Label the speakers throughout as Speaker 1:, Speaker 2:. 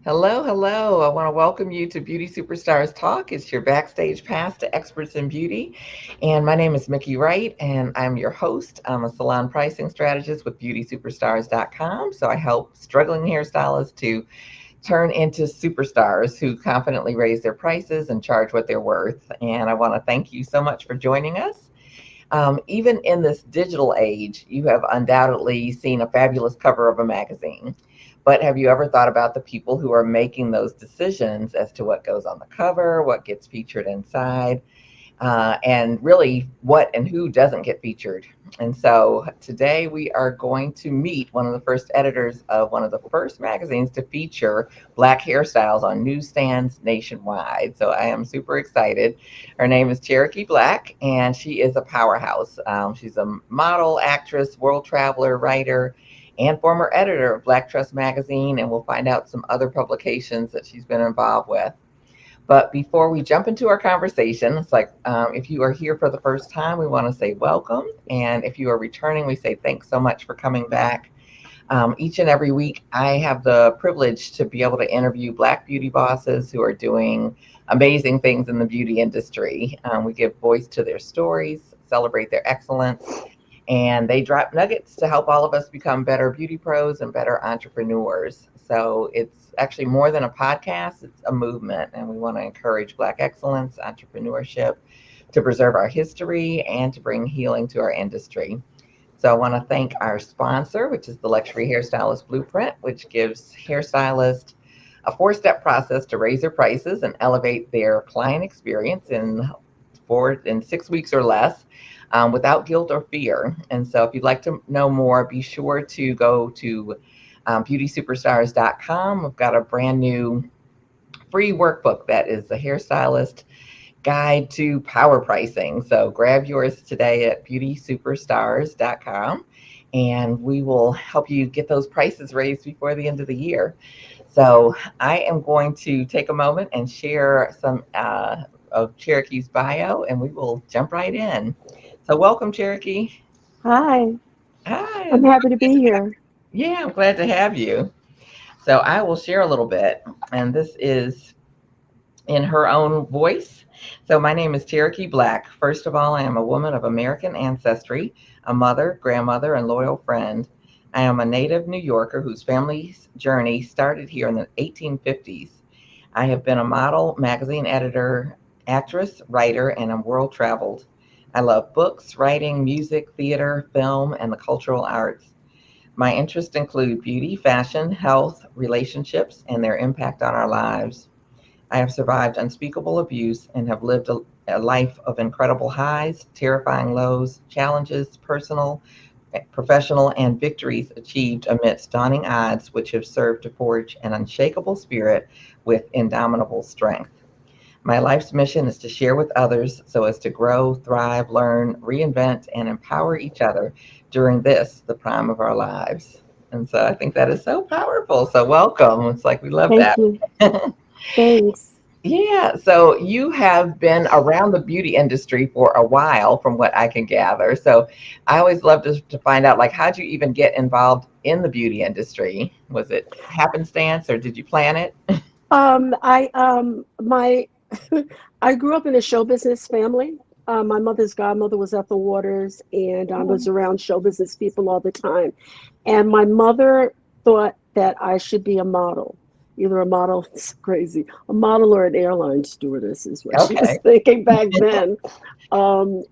Speaker 1: Hello, hello. I want to welcome you to Beauty Superstars Talk. It's your backstage pass to experts in beauty. And my name is Miki Wright, and I'm your host. I'm a salon pricing strategist with beautysuperstars.com. So I help struggling hairstylists to turn into superstars who confidently raise their prices and charge what they're worth. And I want to thank you so much for joining us. Even in this digital age, you have undoubtedly seen a fabulous cover of a magazine. But have you ever thought about the people who are making those decisions as to what goes on the cover, what gets featured inside, and really what and who doesn't get featured? And so today we are going to meet one of the first editors of one of the first magazines to feature Black hairstyles on newsstands nationwide. So I am super excited. Her name is Cherokee Black, and she is a powerhouse. She's a model, actress, world traveler, writer, and former editor of Black Tress magazine. And we'll find out some other publications that she's been involved with. But before we jump into our conversation, it's like if you are here for the first time, we want to say welcome. And if you are returning, we say thanks so much for coming back. Each and every week, I have the privilege to be able to interview Black beauty bosses who are doing amazing things in the beauty industry. We give voice to their stories, celebrate their excellence, and they drop nuggets to help all of us become better beauty pros and better entrepreneurs. So it's actually more than a podcast, it's a movement, and we want to encourage Black excellence, entrepreneurship, to preserve our history and to bring healing to our industry. So I want to thank our sponsor, which is the Luxury Hairstylist Blueprint, which gives hairstylists a four-step process to raise their prices and elevate their client experience in 6 weeks or less, without guilt or fear. And so if you'd like to know more, be sure to go to beautysuperstars.com. We've got a brand new free workbook that is the hairstylist guide to power pricing. So grab yours today at beautysuperstars.com, and we will help you get those prices raised before the end of the year. So I am going to take a moment and share some of Cherokee's bio, and we will jump right in. So welcome, Cherokee.
Speaker 2: Hi,
Speaker 1: Hi.
Speaker 2: I'm happy to be here.
Speaker 1: Yeah, I'm glad to have you. So I will share a little bit, and this is in her own voice. So, my name is Cherokee Black. First of all, I am a woman of American ancestry, a mother, grandmother, and loyal friend. I am a native New Yorker whose family's journey started here in the 1850s. I have been a model, magazine editor, actress, writer, and am world traveled. I love books, writing, music, theater, film, and the cultural arts. My interests include beauty, fashion, health, relationships, and their impact on our lives. I have survived unspeakable abuse and have lived a life of incredible highs, terrifying lows, challenges, personal, professional, and victories achieved amidst daunting odds, which have served to forge an unshakable spirit with indomitable strength. My life's mission is to share with others so as to grow, thrive, learn, reinvent, and empower each other during this, the prime of our lives. And so I think that is so powerful. So welcome. It's like we love
Speaker 2: Thank
Speaker 1: that.
Speaker 2: you. Thanks.
Speaker 1: Yeah, so you have been around the beauty industry for a while, from what I can gather. So I always love to find out, like, how'd you even get involved in the beauty industry? Was it happenstance or did you plan it?
Speaker 2: My I grew up in a show business family. My mother's godmother was Ethel Waters, and I was
Speaker 1: Oh,
Speaker 2: around show business people all the time. And my mother thought that I should be a model, either a model, it's crazy, a model or an airline stewardess is what she was
Speaker 1: okay.
Speaker 2: thinking back then. And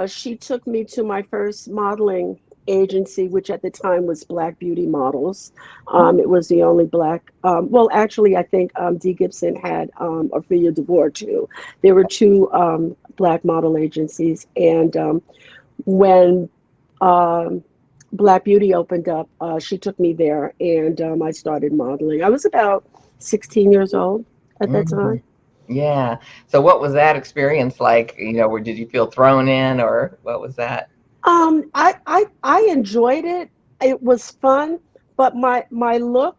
Speaker 2: She took me to my first modeling agency, which at the time was Black Beauty Models.
Speaker 1: Oh,
Speaker 2: It was the only Black, well, actually, I think Dee Gibson had Ophelia DeVore too. There were two Black model agencies. And when um, Black Beauty opened up, she took me there and I started modeling. I was about 16 years old at that
Speaker 1: mhm.
Speaker 2: time.
Speaker 1: Yeah. So what was that experience like? Where did you feel thrown in or what was that?
Speaker 2: I enjoyed it. It was fun, but my look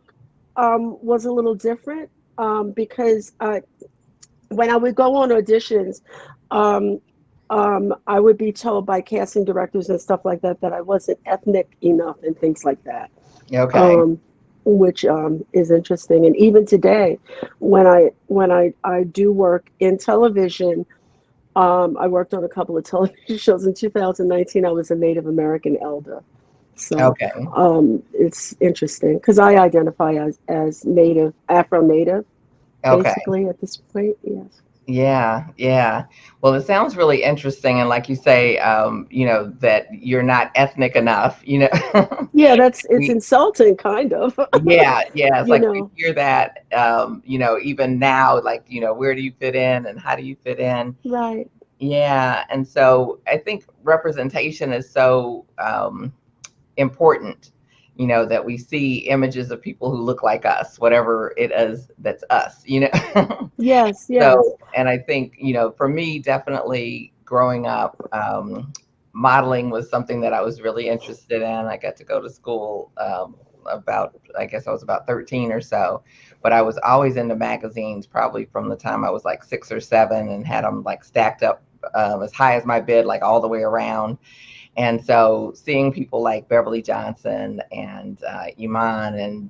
Speaker 2: was a little different because when I would go on auditions, um, I would be told by casting directors and stuff like that that I wasn't ethnic enough and things like that.
Speaker 1: Okay.
Speaker 2: Um, which is interesting. And even today, when I do work in television, I worked on a couple of television shows. In 2019, I was a Native American elder. So
Speaker 1: Okay.
Speaker 2: it's interesting because I identify as Native, Afro Native,
Speaker 1: Okay.
Speaker 2: basically at this point. Yes.
Speaker 1: Yeah, yeah. Well, it sounds really interesting, and like you say, that you're not ethnic enough.
Speaker 2: Yeah, it's
Speaker 1: we,
Speaker 2: insulting, kind of.
Speaker 1: yeah, yeah. It's
Speaker 2: You
Speaker 1: like we
Speaker 2: know,
Speaker 1: hear that, even now, like, where do you fit in, and how do you fit in?
Speaker 2: right.
Speaker 1: Yeah, and so I think representation is so important. That we see images of people who look like us, whatever it is that's us.
Speaker 2: Yes, yes.
Speaker 1: So, and I think, for me, definitely growing up, modeling was something that I was really interested in. I got to go to school I guess I was about 13 or so, but I was always into magazines, probably from the time I was like 6 or 7, and had them like stacked up as high as my bed, like all the way around. And so seeing people like Beverly Johnson and Iman and,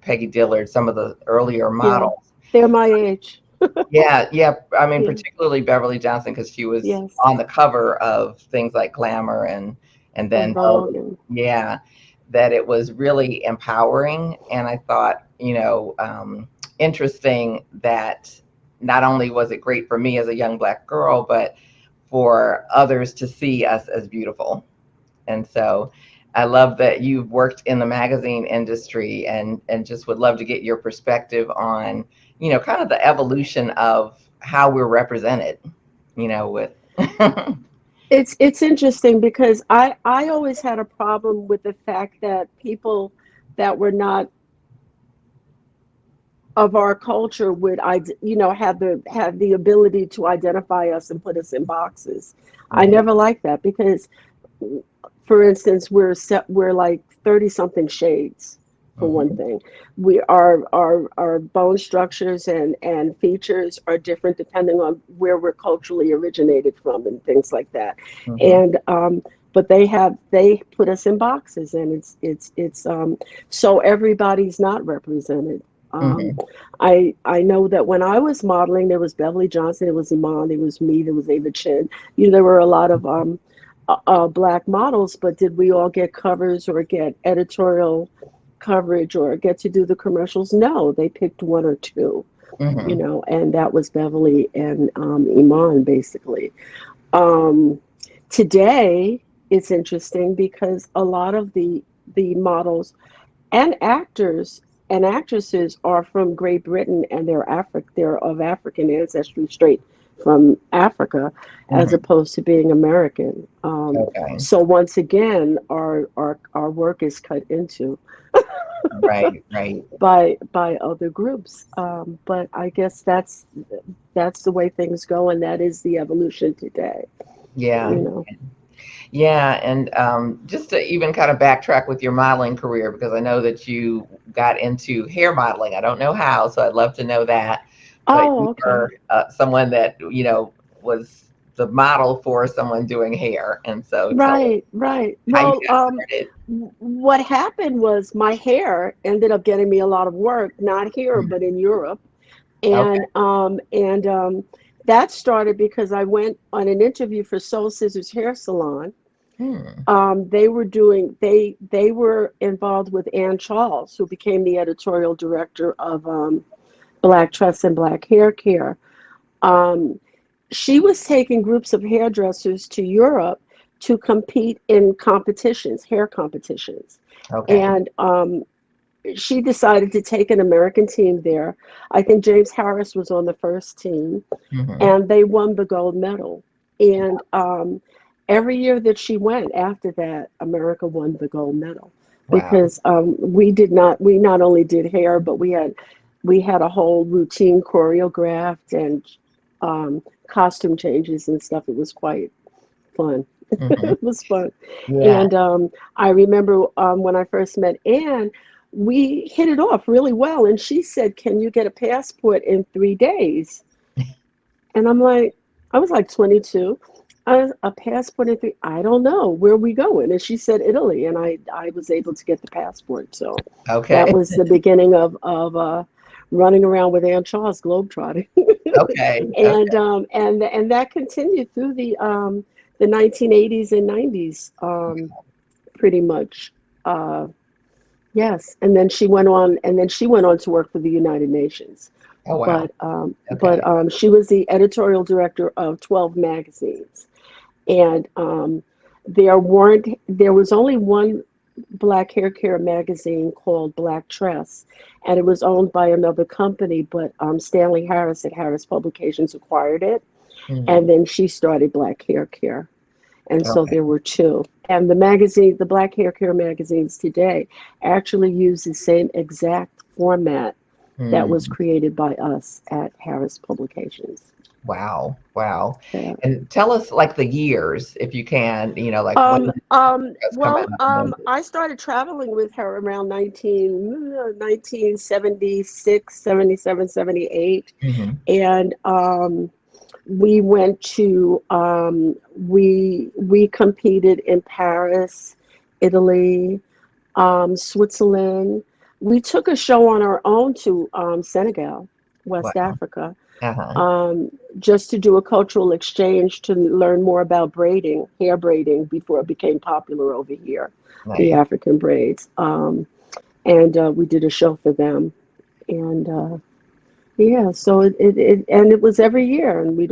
Speaker 1: Peggy Dillard, some of the earlier
Speaker 2: Yeah.
Speaker 1: models.
Speaker 2: They're my age.
Speaker 1: Yeah, yeah. I mean,
Speaker 2: Yeah.
Speaker 1: particularly Beverly Johnson, because she was
Speaker 2: Yes.
Speaker 1: on the cover of things like Glamour and
Speaker 2: And
Speaker 1: then
Speaker 2: Vogue
Speaker 1: Vogue.
Speaker 2: and
Speaker 1: Yeah, that it was really empowering, and I thought, interesting that not only was it great for me as a young Black girl, but for others to see us as beautiful. And so I love that you've worked in the magazine industry, and just would love to get your perspective on, kind of the evolution of how we're represented, with
Speaker 2: it's interesting because I always had a problem with the fact that people that were not of our culture would have the ability to identify us and put us in boxes. I
Speaker 1: Mhm,
Speaker 2: never liked that because, for instance, we're like 30 something shades, for one
Speaker 1: mhm,
Speaker 2: thing. Our bone structures and features are different depending on where we're culturally originated from and things like that.
Speaker 1: mhm,
Speaker 2: And but they put us in boxes, and it's so everybody's not represented. um,
Speaker 1: mhm,
Speaker 2: I know that when I was modeling, there was Beverly Johnson, there was Iman, there was me, there was Ava Chin. There were a lot of Black models, but did we all get covers or get editorial coverage or get to do the commercials? No, they picked one or two,
Speaker 1: mhm.
Speaker 2: and that was Beverly and Iman, basically. Um, Today, it's interesting because a lot of the models and actors and actresses are from Great Britain, and they're of African ancestry, straight from Africa, as
Speaker 1: Mhm.
Speaker 2: opposed to being American.
Speaker 1: Okay.
Speaker 2: So once again, our work is cut into
Speaker 1: Right, right.
Speaker 2: by other groups. But I guess that's the way things go, and that is the evolution today.
Speaker 1: Yeah.
Speaker 2: You know.
Speaker 1: Yeah, and just to even kind of backtrack with your modeling career, because I know that you got into hair modeling. I don't know how, so I'd love to know that. But you
Speaker 2: Oh, okay.
Speaker 1: were someone that, was the model for someone doing hair. And so tell us
Speaker 2: Right, right.
Speaker 1: how you
Speaker 2: Well,
Speaker 1: got started.
Speaker 2: what happened was my hair ended up getting me a lot of work, not here,
Speaker 1: Mm,
Speaker 2: but in Europe.
Speaker 1: okay.
Speaker 2: And that started because I went on an interview for Soul Scissors Hair Salon.
Speaker 1: Hmm.
Speaker 2: They were involved with Ann Charles, who became the editorial director of Black Tress and Black Haircare. Um, she was taking groups of hairdressers to Europe to compete in competitions, hair competitions.
Speaker 1: Okay.
Speaker 2: And she decided to take an American team there. I think James Harris was on the first team,
Speaker 1: Hmm.
Speaker 2: and they won the gold medal. And every year that she went after that, America won the gold medal
Speaker 1: Wow.
Speaker 2: because we not only did hair, but we had a whole routine choreographed and costume changes and stuff. It was quite fun.
Speaker 1: Hmm.
Speaker 2: It was fun.
Speaker 1: Yeah.
Speaker 2: And I remember when I first met Anne, we hit it off really well. And she said, "Can you get a passport in 3 days?" And I was like 22. A passport in three, I don't know where we going. And she said Italy, and I was able to get the passport. So that
Speaker 1: Okay.
Speaker 2: was the beginning of running around with Aunt Charles globetrotting.
Speaker 1: Okay.
Speaker 2: And
Speaker 1: Okay.
Speaker 2: and that continued through the 1980s and 90s, pretty much. Uh, yes, and then she went on to work for the United Nations.
Speaker 1: Oh, wow.
Speaker 2: But
Speaker 1: Okay.
Speaker 2: she was the editorial director of 12 magazines, and there was only one black hair care magazine called Black Tress, and it was owned by another company, but Stanley Harris at Harris Publications acquired it,
Speaker 1: Hmm.
Speaker 2: and then she started Black Hair Care. And so
Speaker 1: Okay.
Speaker 2: there were two. And the magazine, the Black Hair Care magazines today actually use the same exact format that was
Speaker 1: Hmm.
Speaker 2: created by us at Harris Publications.
Speaker 1: Wow. Wow.
Speaker 2: Yeah.
Speaker 1: And tell us like the years, if you can, like when did those come out?
Speaker 2: I started traveling with her around 1976, 77, 78.
Speaker 1: Hmm.
Speaker 2: And we went to, we competed in Paris, Italy, Switzerland. We took a show on our own to Senegal, West
Speaker 1: Wow.
Speaker 2: Africa,
Speaker 1: Uh-huh.
Speaker 2: um, just to do a cultural exchange to learn more about braiding, hair braiding, before it became popular over here, the
Speaker 1: Nice.
Speaker 2: African braids. And we did a show for them. And yeah, so and it was every year. And we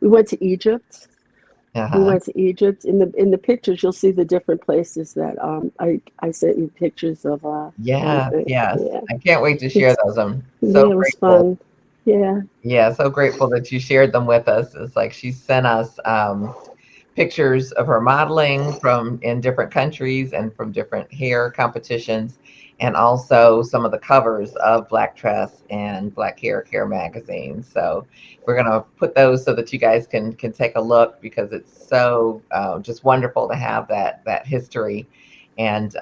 Speaker 2: went to Egypt. We
Speaker 1: Uh-huh.
Speaker 2: went to Egypt. In the pictures, you'll see the different places that I sent you pictures of.
Speaker 1: Yeah. Yes.
Speaker 2: Yeah,
Speaker 1: I can't wait to share
Speaker 2: it's
Speaker 1: those. I'm so
Speaker 2: yeah, it was
Speaker 1: grateful.
Speaker 2: fun. Yeah,
Speaker 1: Yeah, so grateful that you shared them with us. It's like she sent us pictures of her modeling from in different countries and from different hair competitions, and also some of the covers of Black Tress and Black Hair Care magazines. So we're gonna put those so that you guys can take a look because it's so just wonderful to have that history and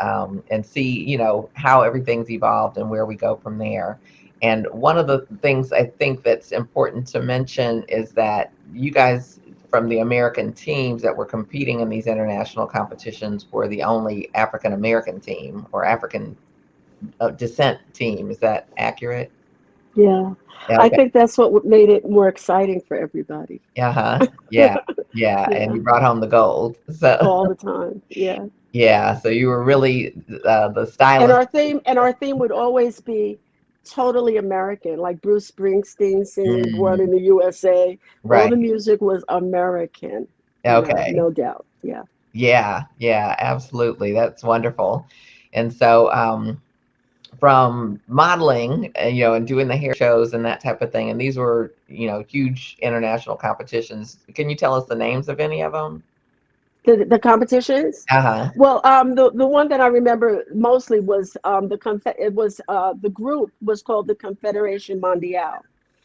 Speaker 1: see how everything's evolved and where we go from there. And one of the things I think that's important to mention is that you guys from the American teams that were competing in these international competitions were the only African American team or African descent team. Is that accurate?
Speaker 2: yeah.
Speaker 1: Yeah,
Speaker 2: I
Speaker 1: okay.
Speaker 2: think that's what made it more exciting for everybody.
Speaker 1: Uh-huh. Yeah. Yeah. And
Speaker 2: Yeah,
Speaker 1: you brought home the gold. So,
Speaker 2: all the time. Yeah.
Speaker 1: yeah. So you were really the
Speaker 2: And
Speaker 1: stylist.
Speaker 2: our theme would always be totally American, like Bruce Springsteen singing "Born
Speaker 1: Mm,
Speaker 2: in the USA." All
Speaker 1: right.
Speaker 2: the music was American,
Speaker 1: Okay.
Speaker 2: no doubt. Yeah.
Speaker 1: Yeah. Yeah. Absolutely. That's wonderful. And so, from modeling, and doing the hair shows and that type of thing. And these were, huge international competitions. Can you tell us the names of any of them?
Speaker 2: The competitions.
Speaker 1: Uh-huh.
Speaker 2: Well, the one that I remember mostly was the group was called the Confederation Mondial,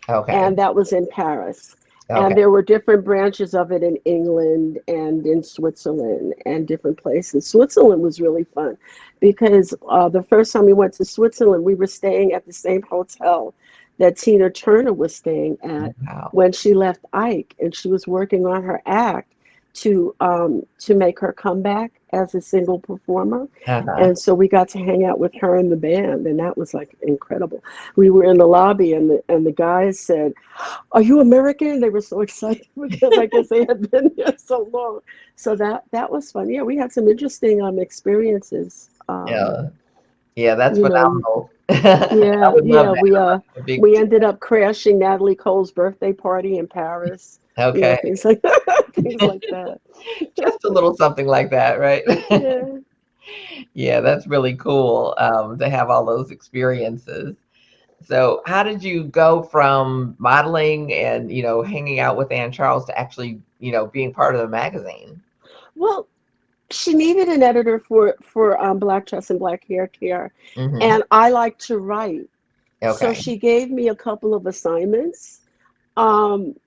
Speaker 1: Okay.
Speaker 2: and that was in Paris.
Speaker 1: Okay.
Speaker 2: And there were different branches of it in England and in Switzerland and different places. Switzerland was really fun because the first time we went to Switzerland, we were staying at the same hotel that Tina Turner was staying at
Speaker 1: Wow.
Speaker 2: when she left Ike, and she was working on her act to make her comeback as a single performer.
Speaker 1: Uh-huh.
Speaker 2: And so we got to hang out with her and the band, and that was like incredible. We were in the lobby, and the guys said, "Are you American?" They were so excited because I guess they had been here so long. So that was fun. Yeah, we had some interesting experiences.
Speaker 1: Yeah. Yeah, that's
Speaker 2: You know,
Speaker 1: phenomenal. I
Speaker 2: yeah,
Speaker 1: would love
Speaker 2: yeah.
Speaker 1: that. I'm a big
Speaker 2: We ended up crashing Natalie Cole's birthday party in Paris.
Speaker 1: okay.
Speaker 2: Things like things like that.
Speaker 1: Just a little something like that, right?
Speaker 2: Yeah.
Speaker 1: Yeah, that's really cool to have all those experiences. So, how did you go from modeling and, hanging out with Ann Charles to actually, being part of the magazine?
Speaker 2: Well, she needed an editor for Black Tress and Black Hair Care,
Speaker 1: Hmm.
Speaker 2: and I like to write. So
Speaker 1: Okay.
Speaker 2: she gave me a couple of assignments.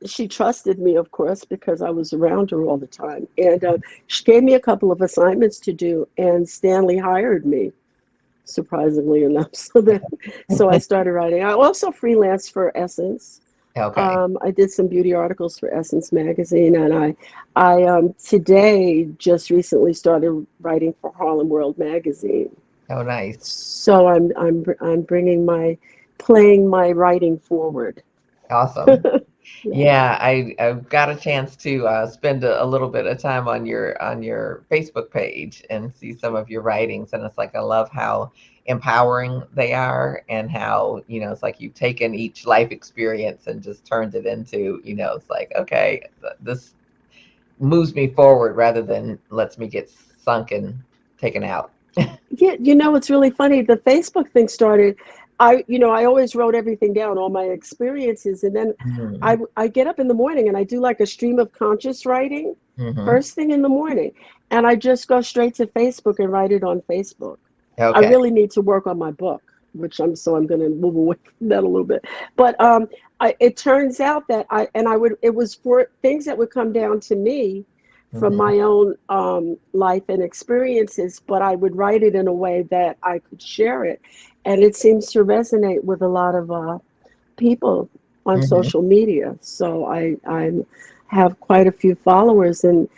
Speaker 2: She trusted me, of course, because I was around her all the time. And she gave me a couple of assignments to do, and Stanley hired me, surprisingly enough. So I started writing. I also freelanced for Essence.
Speaker 1: Okay.
Speaker 2: I did some beauty articles for Essence magazine, and I today just recently started writing for Harlem World magazine.
Speaker 1: Oh, nice.
Speaker 2: So I'm bringing my playing my writing forward.
Speaker 1: Awesome.
Speaker 2: Yeah.
Speaker 1: Yeah, I've got a chance to spend a little bit of time on your Facebook page and see some of your writings, and it's like I love how empowering they are, and how it's like you've taken each life experience and just turned it into it's like okay, this moves me forward rather than lets me get sunk and taken out.
Speaker 2: Yeah, it's really funny. The Facebook thing started. I always wrote everything down, all my experiences, and then
Speaker 1: Mm-hmm.
Speaker 2: I get up in the morning and I do like a stream of conscious writing,
Speaker 1: Mm-hmm.
Speaker 2: first thing in the morning, and I just go straight to Facebook and write it on Facebook. I
Speaker 1: Okay.
Speaker 2: really need to work on my book, which I'm going to move away from that a little bit. But it turns out that it was for things that would come down to me from
Speaker 1: Mm-hmm.
Speaker 2: my own life and experiences, but I would write it in a way that I could share it. And it seems to resonate with a lot of people on
Speaker 1: Mm-hmm.
Speaker 2: social media. So I have quite a few followers, and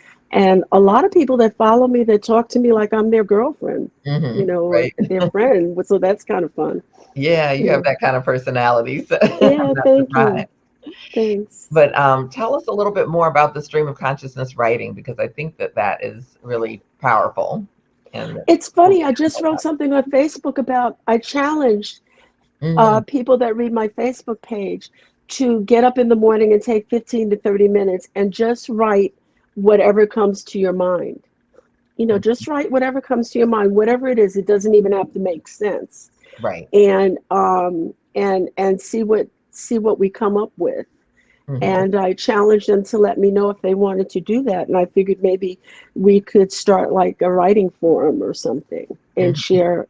Speaker 2: a lot of people that follow me that talk to me like I'm their girlfriend,
Speaker 1: Mm-hmm.
Speaker 2: or
Speaker 1: Right.
Speaker 2: their friend. So that's kind of fun.
Speaker 1: Yeah, you have
Speaker 2: Yeah.
Speaker 1: that kind of personality, so I'm
Speaker 2: Yeah,
Speaker 1: not
Speaker 2: thank
Speaker 1: surprised.
Speaker 2: you. Thanks.
Speaker 1: But tell us a little bit more about the stream of consciousness writing, because I think that that is really powerful. And
Speaker 2: It's funny, I just wrote something on Facebook about I challenged
Speaker 1: mm-hmm.
Speaker 2: people that read my Facebook page to get up in the morning and take 15 to 30 minutes and just write whatever comes to your mind. Just write whatever comes to your mind, whatever it is. It doesn't even have to make sense,
Speaker 1: Right.
Speaker 2: and see what we come up with.
Speaker 1: Mm-hmm.
Speaker 2: And I challenged them to let me know if they wanted to do that. And I figured maybe we could start like a writing forum or something and
Speaker 1: Mm-hmm.
Speaker 2: share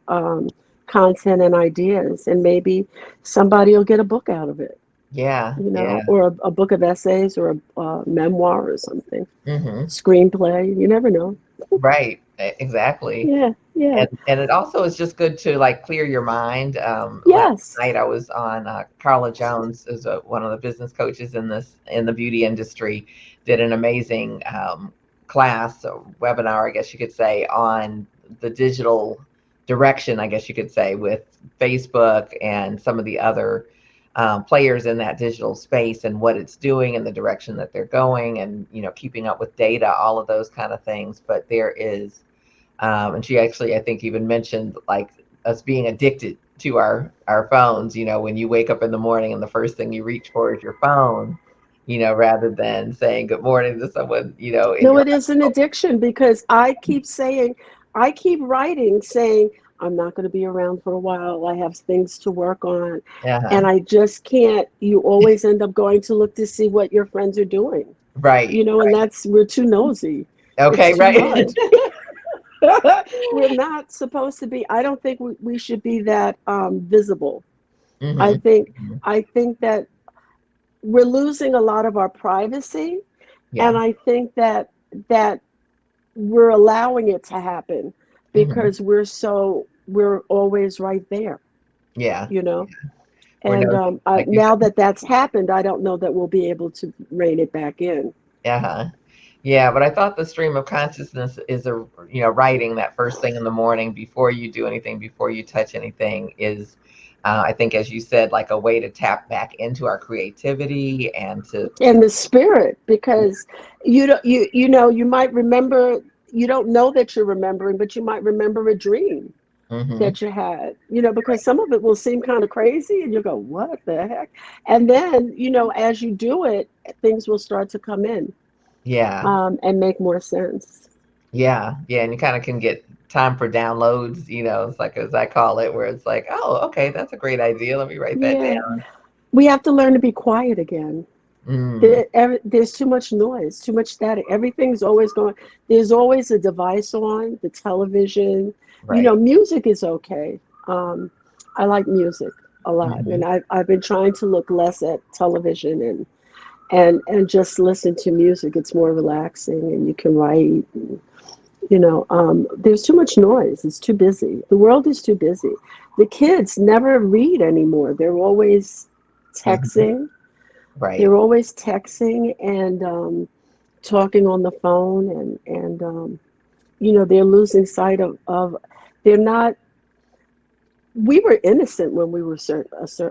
Speaker 2: content and ideas. And maybe somebody will get a book out of it,
Speaker 1: Yeah, yeah.
Speaker 2: or a book of essays or a memoir or something,
Speaker 1: Mm-hmm.
Speaker 2: screenplay. You never know.
Speaker 1: Right. Exactly.
Speaker 2: Yeah, yeah.
Speaker 1: And it also is just good to like clear your mind. Last
Speaker 2: Yes.
Speaker 1: night I was on Carla Jones, is one of the business coaches in the beauty industry, did an amazing class or webinar, I guess you could say, on the digital direction, I guess you could say, with Facebook and some of the other players in that digital space, and what it's doing and the direction that they're going, and keeping up with data, all of those kind of things. But there is and she actually, I think, even mentioned like us being addicted to our phones. When you wake up in the morning and the first thing you reach for is your phone, rather than saying good morning to someone, in
Speaker 2: No,
Speaker 1: your
Speaker 2: it is an addiction because I keep writing saying, I'm not going to be around for a while. I have things to work on.
Speaker 1: uh-huh.
Speaker 2: And I just can't. You always end up going to look to see what your friends are doing,
Speaker 1: Right,
Speaker 2: and
Speaker 1: right.
Speaker 2: we're too nosy. It's
Speaker 1: Okay,
Speaker 2: too
Speaker 1: right.
Speaker 2: much. We're not supposed to be, I don't think we should be that visible. I
Speaker 1: hmm
Speaker 2: think,
Speaker 1: hmm
Speaker 2: I think that we're losing a lot of our privacy. And
Speaker 1: Yeah.
Speaker 2: I think that we're allowing it to happen
Speaker 1: hmm
Speaker 2: because we're always right there,
Speaker 1: Yeah.
Speaker 2: you know.
Speaker 1: We're
Speaker 2: And
Speaker 1: no, like you
Speaker 2: now
Speaker 1: said.
Speaker 2: that that's happened, I don't know that we'll be able to rein it back in.
Speaker 1: Uh-huh. Yeah, but I thought the stream of consciousness is writing that first thing in the morning before you do anything, before you touch anything is, I think, as you said, like a way to tap back into our creativity and to
Speaker 2: And the spirit, because you might remember, you don't know that you're remembering, but you might remember a dream
Speaker 1: hmm
Speaker 2: that you had, because some of it will seem kind of crazy and you go, what the heck? And then, as you do it, things will start to come in,
Speaker 1: yeah,
Speaker 2: and make more sense.
Speaker 1: yeah, yeah, and you kind of can get time for downloads, it's like, as I call it, where it's like, oh, okay, that's a great idea. Let me write that
Speaker 2: Yeah.
Speaker 1: down.
Speaker 2: We have to learn to be quiet again.
Speaker 1: Mm,
Speaker 2: There's too much noise, too much static. Everything's always going. There's always a device on, the television.
Speaker 1: right.
Speaker 2: Music is okay. Um, I like music a lot,
Speaker 1: hmm
Speaker 2: and I've been trying to look less at television and just listen to music. It's more relaxing, and you can write. There's too much noise. It's too busy. The world is too busy. The kids never read anymore. They're always
Speaker 1: hmm
Speaker 2: texting.
Speaker 1: Right.
Speaker 2: They're always texting and talking on the phone, and they're losing sight of they're not. We were innocent when we were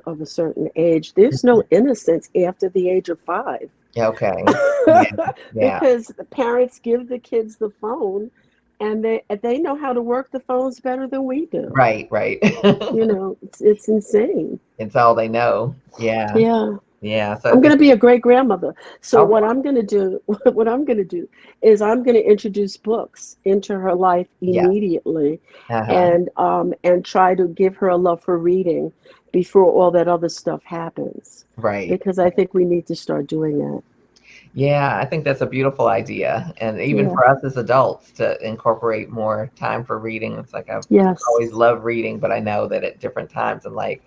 Speaker 2: of a certain age. There's no innocence after the age of 5.
Speaker 1: Okay. Yeah. Yeah.
Speaker 2: Because the parents give the kids the phone, and they know how to work the phones better than we do.
Speaker 1: Right. Right.
Speaker 2: It's insane.
Speaker 1: It's all they know. Yeah.
Speaker 2: Yeah.
Speaker 1: Yeah. So I
Speaker 2: I'm going
Speaker 1: think,
Speaker 2: to be a great grandmother. So
Speaker 1: oh,
Speaker 2: what I'm going to do, what I'm going to do is I'm going to introduce books into her life
Speaker 1: yeah.
Speaker 2: immediately,
Speaker 1: Uh-huh.
Speaker 2: and try to give her a love for reading before all that other stuff happens,
Speaker 1: Right.
Speaker 2: because I think we need to start doing that.
Speaker 1: Yeah, I think that's a beautiful idea. And even
Speaker 2: Yeah.
Speaker 1: for us as adults to incorporate more time for reading. It's like I've
Speaker 2: Yes.
Speaker 1: always loved reading, but I know that at different times I'm like,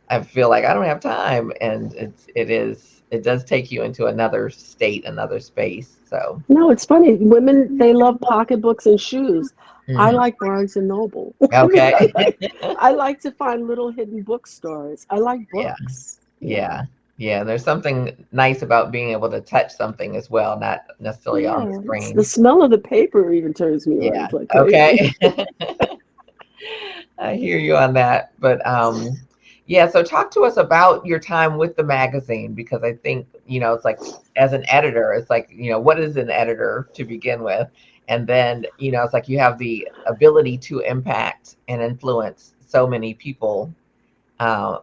Speaker 1: I feel like I don't have time. And it does take you into another state, another space. So,
Speaker 2: No, it's funny. Women, they love pocketbooks and shoes. I
Speaker 1: mhm.
Speaker 2: like Barnes and Noble.
Speaker 1: Okay.
Speaker 2: I like to find little hidden bookstores. I like
Speaker 1: Yeah.
Speaker 2: books. Yeah.
Speaker 1: Yeah. Yeah. There's something nice about being able to touch something as well, not necessarily on the
Speaker 2: Yeah. The
Speaker 1: screen.
Speaker 2: smell of the paper even turns me on.
Speaker 1: Yeah.
Speaker 2: It's like
Speaker 1: Okay.
Speaker 2: crazy.
Speaker 1: I hear you on that. But yeah, so talk to us about your time with the magazine because I think, it's like as an editor, it's like, what is an editor to begin with? And then, it's like you have the ability to impact and influence so many people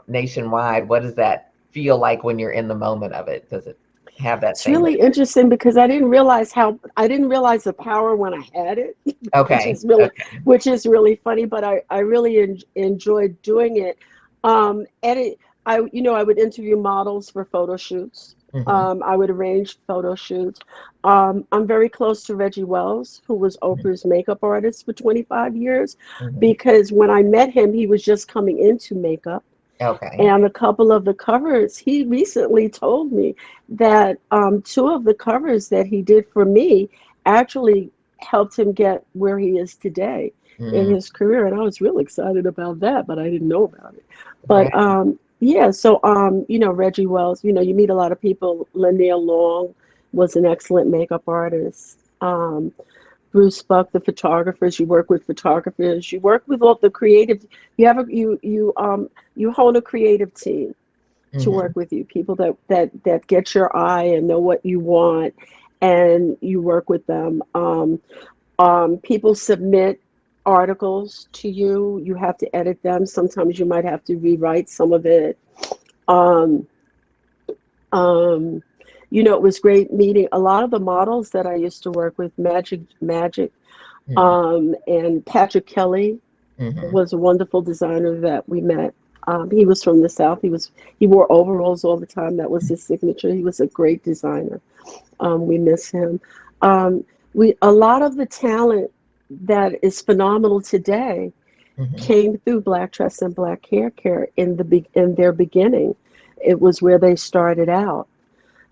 Speaker 1: nationwide. What does that feel like when you're in the moment of it? Does it have that
Speaker 2: It's
Speaker 1: same?
Speaker 2: really interesting because I didn't realize the power when I had it, which
Speaker 1: Okay.
Speaker 2: is really
Speaker 1: Okay.
Speaker 2: which is really funny. But I really enjoyed doing it. Edit. I would interview models for photo shoots.
Speaker 1: Hmm.
Speaker 2: I would arrange photo shoots. I'm very close to Reggie Wells, who was Oprah's makeup artist for 25 years,
Speaker 1: Hmm.
Speaker 2: because when I met him, he was just coming into makeup.
Speaker 1: Okay.
Speaker 2: And a couple of the covers, he recently told me that two of the covers that he did for me actually helped him get where he is today in
Speaker 1: Mm,
Speaker 2: his career. And I was real excited about that, but I didn't know about it. But
Speaker 1: right.
Speaker 2: yeah, so Reggie Wells, you meet a lot of people. Lanier Long was an excellent makeup artist. Bruce Buck, the photographers. You work with photographers. You work with all the creative. You have a you hone a creative team to
Speaker 1: Hmm.
Speaker 2: work with you. People that get your eye and know what you want, and you work with them. People submit articles to you. You have to edit them. Sometimes you might have to rewrite some of it. Um, um, it was great meeting a lot of the models that I used to work with. Magic.
Speaker 1: Hmm.
Speaker 2: And Patrick Kelly
Speaker 1: Hmm.
Speaker 2: was a wonderful designer that we met. He was from the South. He wore overalls all the time. That was his signature. He was a great designer. We miss him. Um, we a lot of the talent that is phenomenal today
Speaker 1: Hmm.
Speaker 2: came through Black Tress and Black Haircare in their beginning. It was where they started out.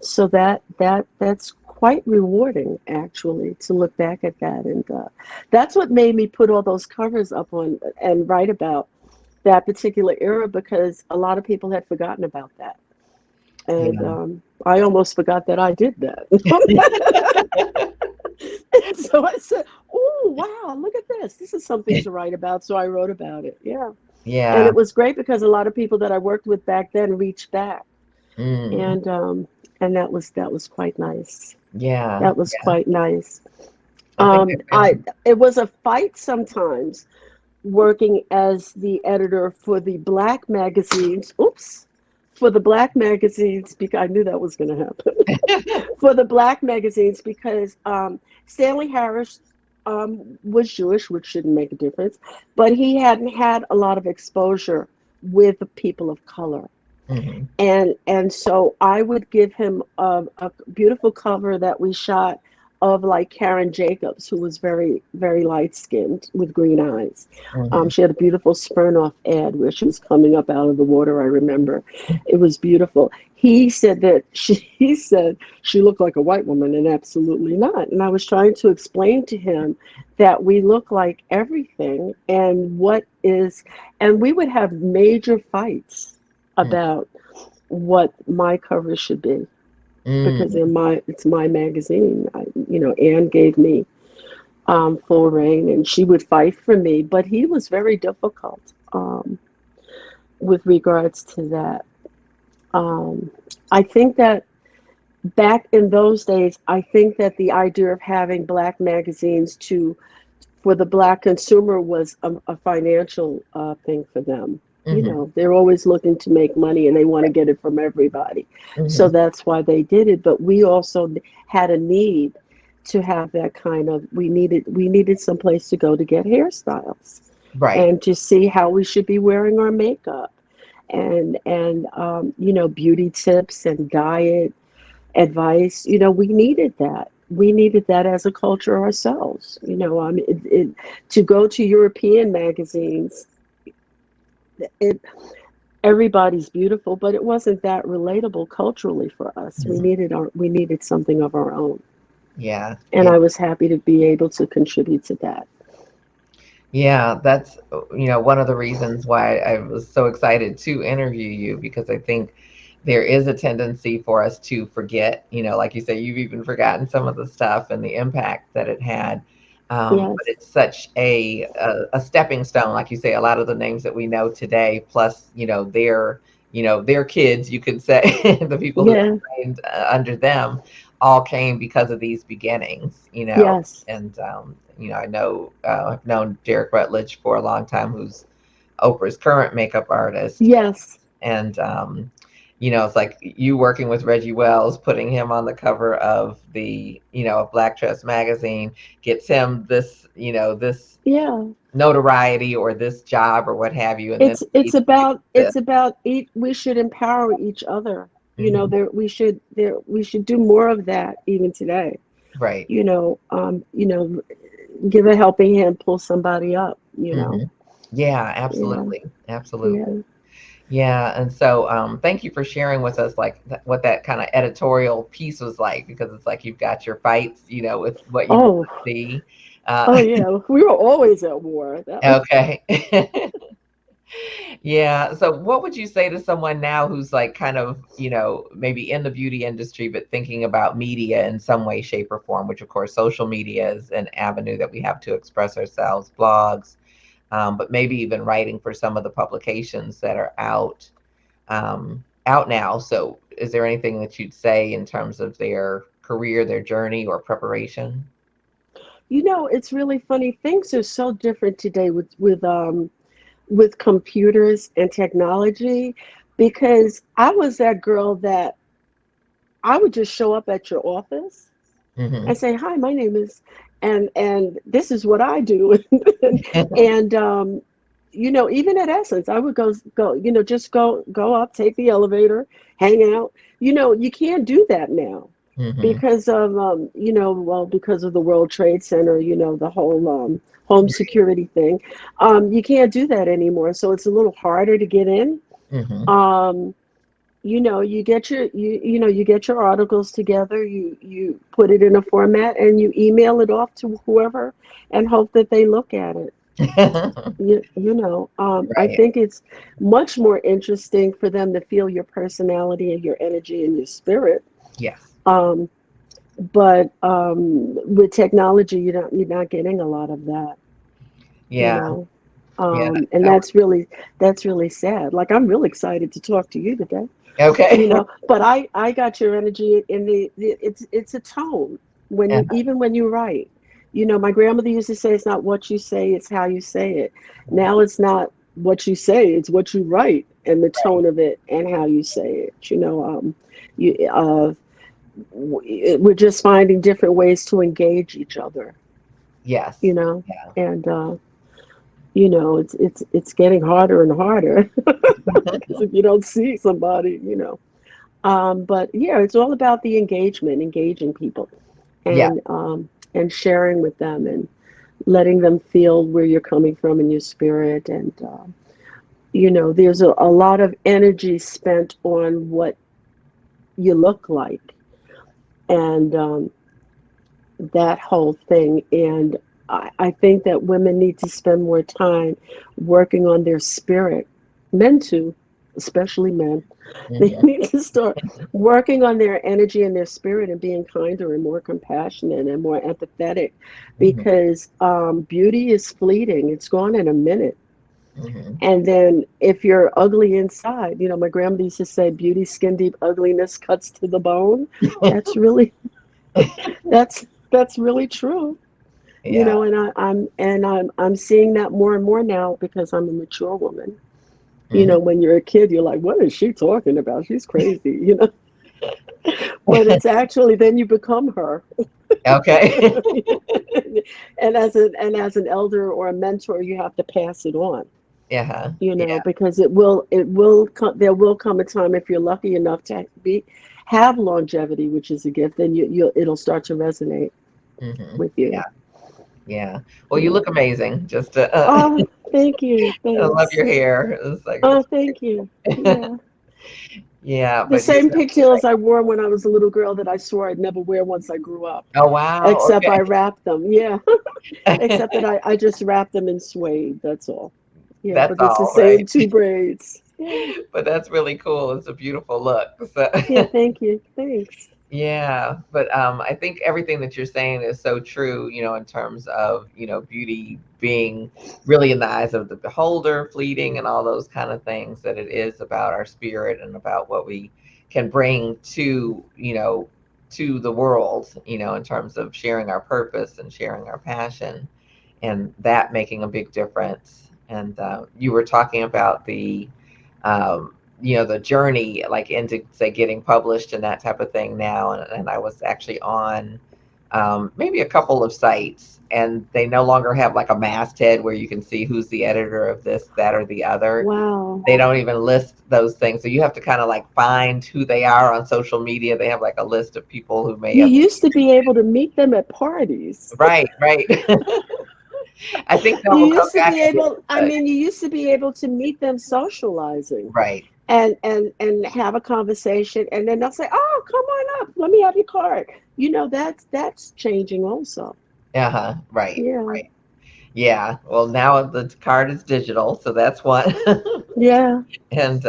Speaker 2: So that's quite rewarding, actually, to look back at that, and that's what made me put all those covers up on and write about that particular era, because a lot of people had forgotten about that, and
Speaker 1: Yeah.
Speaker 2: I almost forgot that I did that. So I said, "Oh wow, look at this! This is something to write about." So I wrote about it. Yeah, and
Speaker 1: Yeah.
Speaker 2: it was great because a lot of people that I worked with back then reached back,
Speaker 1: Mm.
Speaker 2: and that was quite nice.
Speaker 1: Yeah.
Speaker 2: That was
Speaker 1: Yeah.
Speaker 2: quite nice.
Speaker 1: I think
Speaker 2: I It was a fight sometimes working as the editor for the Black magazines. Oops, for the Black magazines, because I knew that was going to happen. For the Black magazines, because Stanley Harris was Jewish, which shouldn't make a difference, but he hadn't had a lot of exposure with the people of color.
Speaker 1: Mhm.
Speaker 2: And so I would give him a beautiful cover that we shot of like Karen Jacobs, who was very, very light skinned with green eyes.
Speaker 1: Mhm.
Speaker 2: She had a beautiful Smirnoff ad where she was coming up out of the water. I remember it was beautiful. He said that he said she looked like a white woman, and absolutely not. And I was trying to explain to him that we look like everything, and we would have major fights
Speaker 1: Mm.
Speaker 2: about what my cover should be because
Speaker 1: Mm,
Speaker 2: it's my magazine. Anne gave me full reign, and she would fight for me. But he was very difficult with regards to that. Um, I think that back in those days, I think that the idea of having black magazines to for the black consumer was a financial thing for them.
Speaker 1: hmm.
Speaker 2: They're always looking to make money and they want to get it from everybody. So
Speaker 1: Hmm.
Speaker 2: that's why they did it. But we also had a need to have that kind of we needed some place to go to get hairstyles
Speaker 1: Right.
Speaker 2: and to see how we should be wearing our makeup and beauty tips and diet advice. We needed that. We needed that as a culture ourselves. To go to European magazines, it everybody's beautiful, but it wasn't that relatable culturally for us. We
Speaker 1: Mhm.
Speaker 2: needed something of our own,
Speaker 1: Yeah.
Speaker 2: and
Speaker 1: Yeah.
Speaker 2: I was happy to be able to contribute to that.
Speaker 1: Yeah, that's one of the reasons why I was so excited to interview you because I think there is a tendency for us to forget, like you say, you've even forgotten some of the stuff and the impact that it had. But
Speaker 2: Yes,
Speaker 1: it's such a stepping stone, like you say, a lot of the names that we know today, plus their kids, you could say, the people who
Speaker 2: yeah,
Speaker 1: trained under them, all came because of these beginnings,
Speaker 2: yes,
Speaker 1: and I know I've known Derek Rutledge for a long time, who's Oprah's current makeup artist,
Speaker 2: yes,
Speaker 1: and it's like you working with Reggie Wells, putting him on the cover of the of Black Tress magazine gets him this
Speaker 2: yeah.
Speaker 1: notoriety or this job or what have you, and then
Speaker 2: It's
Speaker 1: he's able
Speaker 2: about
Speaker 1: to.
Speaker 2: we should empower each other.
Speaker 1: Mhm.
Speaker 2: We should do more of that even today.
Speaker 1: Right.
Speaker 2: You know, um, you know, give a helping hand, pull somebody up.
Speaker 1: Hmm. Yeah,
Speaker 2: Yeah,
Speaker 1: absolutely, absolutely.
Speaker 2: yeah.
Speaker 1: Yeah, and so thank you for sharing with us like what that kind of editorial piece was like because it's like you've got your fights, with what you want
Speaker 2: Oh,
Speaker 1: to see.
Speaker 2: oh
Speaker 1: Uh,
Speaker 2: yeah. We were always at war. That was
Speaker 1: okay. Yeah. So what would you say to someone now who's like kind of, maybe in the beauty industry, but thinking about media in some way, shape, or form, which of course social media is an avenue that we have to express ourselves, blogs, but maybe even writing for some of the publications that are out now. So is there anything that you'd say in terms of their career, their journey, or preparation?
Speaker 2: it's really funny. Things are so different today with computers and technology because I was that girl that I would just show up at your office
Speaker 1: Hmm.
Speaker 2: and say, "Hi, my name is," and this is what I do, and even at Essence, I would go, just go up, take the elevator, hang out. You can't do that now
Speaker 1: Hmm.
Speaker 2: because of because of the World Trade Center, the whole home security thing. You can't do that anymore, so it's a little harder to get in.
Speaker 1: Hmm.
Speaker 2: Um, you get your articles together, you put it in a format and you email it off to whoever and hope that they look at it. I
Speaker 1: Right.
Speaker 2: think it's much more interesting for them to feel your personality and your energy and your spirit.
Speaker 1: Yes.
Speaker 2: um, but with technology, you're not getting a lot of that, you
Speaker 1: Yeah.
Speaker 2: know
Speaker 1: Yeah.
Speaker 2: and
Speaker 1: I
Speaker 2: that's really sad. Like, I'm really excited to talk to you today.
Speaker 1: Okay.
Speaker 2: But I got your energy in it's a tone when you
Speaker 1: Uh-huh.
Speaker 2: even when you write. My grandmother used to say, it's not what you say, it's how you say it. Now it's not what you say, it's what you write and the tone of it and how you say it. You we're just finding different ways to engage each other, you
Speaker 1: Yes.
Speaker 2: know
Speaker 1: Yeah.
Speaker 2: and it's getting harder and harder because if you don't see somebody. But yeah, it's all about the engaging people,
Speaker 1: Yeah.
Speaker 2: and sharing with them and letting them feel where you're coming from in your spirit. And there's a lot of energy spent on what you look like, and that whole thing. And I think that women need to spend more time working on their spirit. Men too, especially men. They
Speaker 1: Hmm.
Speaker 2: need to start working on their energy and their spirit and being kinder and more compassionate and more empathetic,
Speaker 1: Hmm.
Speaker 2: because beauty is fleeting. It's gone in a minute.
Speaker 1: Hmm.
Speaker 2: And then if you're ugly inside, my grandmother used to say, beauty, skin deep, ugliness cuts to the bone. That's really, that's really true.
Speaker 1: Yeah.
Speaker 2: And I'm seeing that more and more now because I'm a mature woman.
Speaker 1: Hmm.
Speaker 2: When you're a kid, you're like, what is she talking about? She's crazy. But it's actually then you become her.
Speaker 1: Okay.
Speaker 2: And as an elder or a mentor, you have to pass it on.
Speaker 1: Yeah. Yeah.
Speaker 2: Because it will come, there will come a time, if you're lucky enough to have longevity, which is a gift, then it'll start to resonate
Speaker 1: Hmm.
Speaker 2: with you.
Speaker 1: Yeah. Yeah. Well, you
Speaker 2: Yeah.
Speaker 1: look amazing. Just
Speaker 2: Oh, thank you.
Speaker 1: I love
Speaker 2: Thanks.
Speaker 1: your hair. It's like
Speaker 2: Oh, thank you. Yeah.
Speaker 1: yeah,
Speaker 2: The
Speaker 1: but you're
Speaker 2: same
Speaker 1: definitely
Speaker 2: pigtails
Speaker 1: right.
Speaker 2: I wore when I was a little girl that I swore I'd never wear once I grew up.
Speaker 1: Oh wow.
Speaker 2: Except
Speaker 1: Okay.
Speaker 2: I wrapped them. Yeah. Except that I just wrapped them in suede. That's all. Yeah,
Speaker 1: That's
Speaker 2: but it's the
Speaker 1: all, right?
Speaker 2: same two braids. Yeah.
Speaker 1: But that's really cool. It's a beautiful look. So
Speaker 2: Yeah, thank you. Thanks.
Speaker 1: yeah, but I think everything that you're saying is so true, in terms of, beauty being really in the eyes of the beholder, fleeting, and all those kind of things, that it is about our spirit and about what we can bring to the world, in terms of sharing our purpose and sharing our passion, and that making a big difference. And you were talking about um, the journey, like into say getting published and that type of thing now. And I was actually on maybe a couple of sites, and they no longer have like a masthead where you can see who's the editor of this, that, or the other.
Speaker 2: Wow.
Speaker 1: They don't even list those things. So you have to kind of like find who they are on social media. They have like a list of people who may
Speaker 2: You
Speaker 1: have.
Speaker 2: used to be able to meet them at parties.
Speaker 1: Right, right. I think that
Speaker 2: You
Speaker 1: will come
Speaker 2: used to
Speaker 1: back
Speaker 2: be
Speaker 1: again.
Speaker 2: able, I
Speaker 1: But
Speaker 2: mean, you used to be able to meet them socializing
Speaker 1: right.
Speaker 2: and have a conversation, and then they'll say, "Oh, come on up. Let me have your card." That's changing also.
Speaker 1: Uh-huh. Right.
Speaker 2: Yeah.
Speaker 1: Right. Yeah. Well, now the card is digital, so that's one.
Speaker 2: Yeah.
Speaker 1: And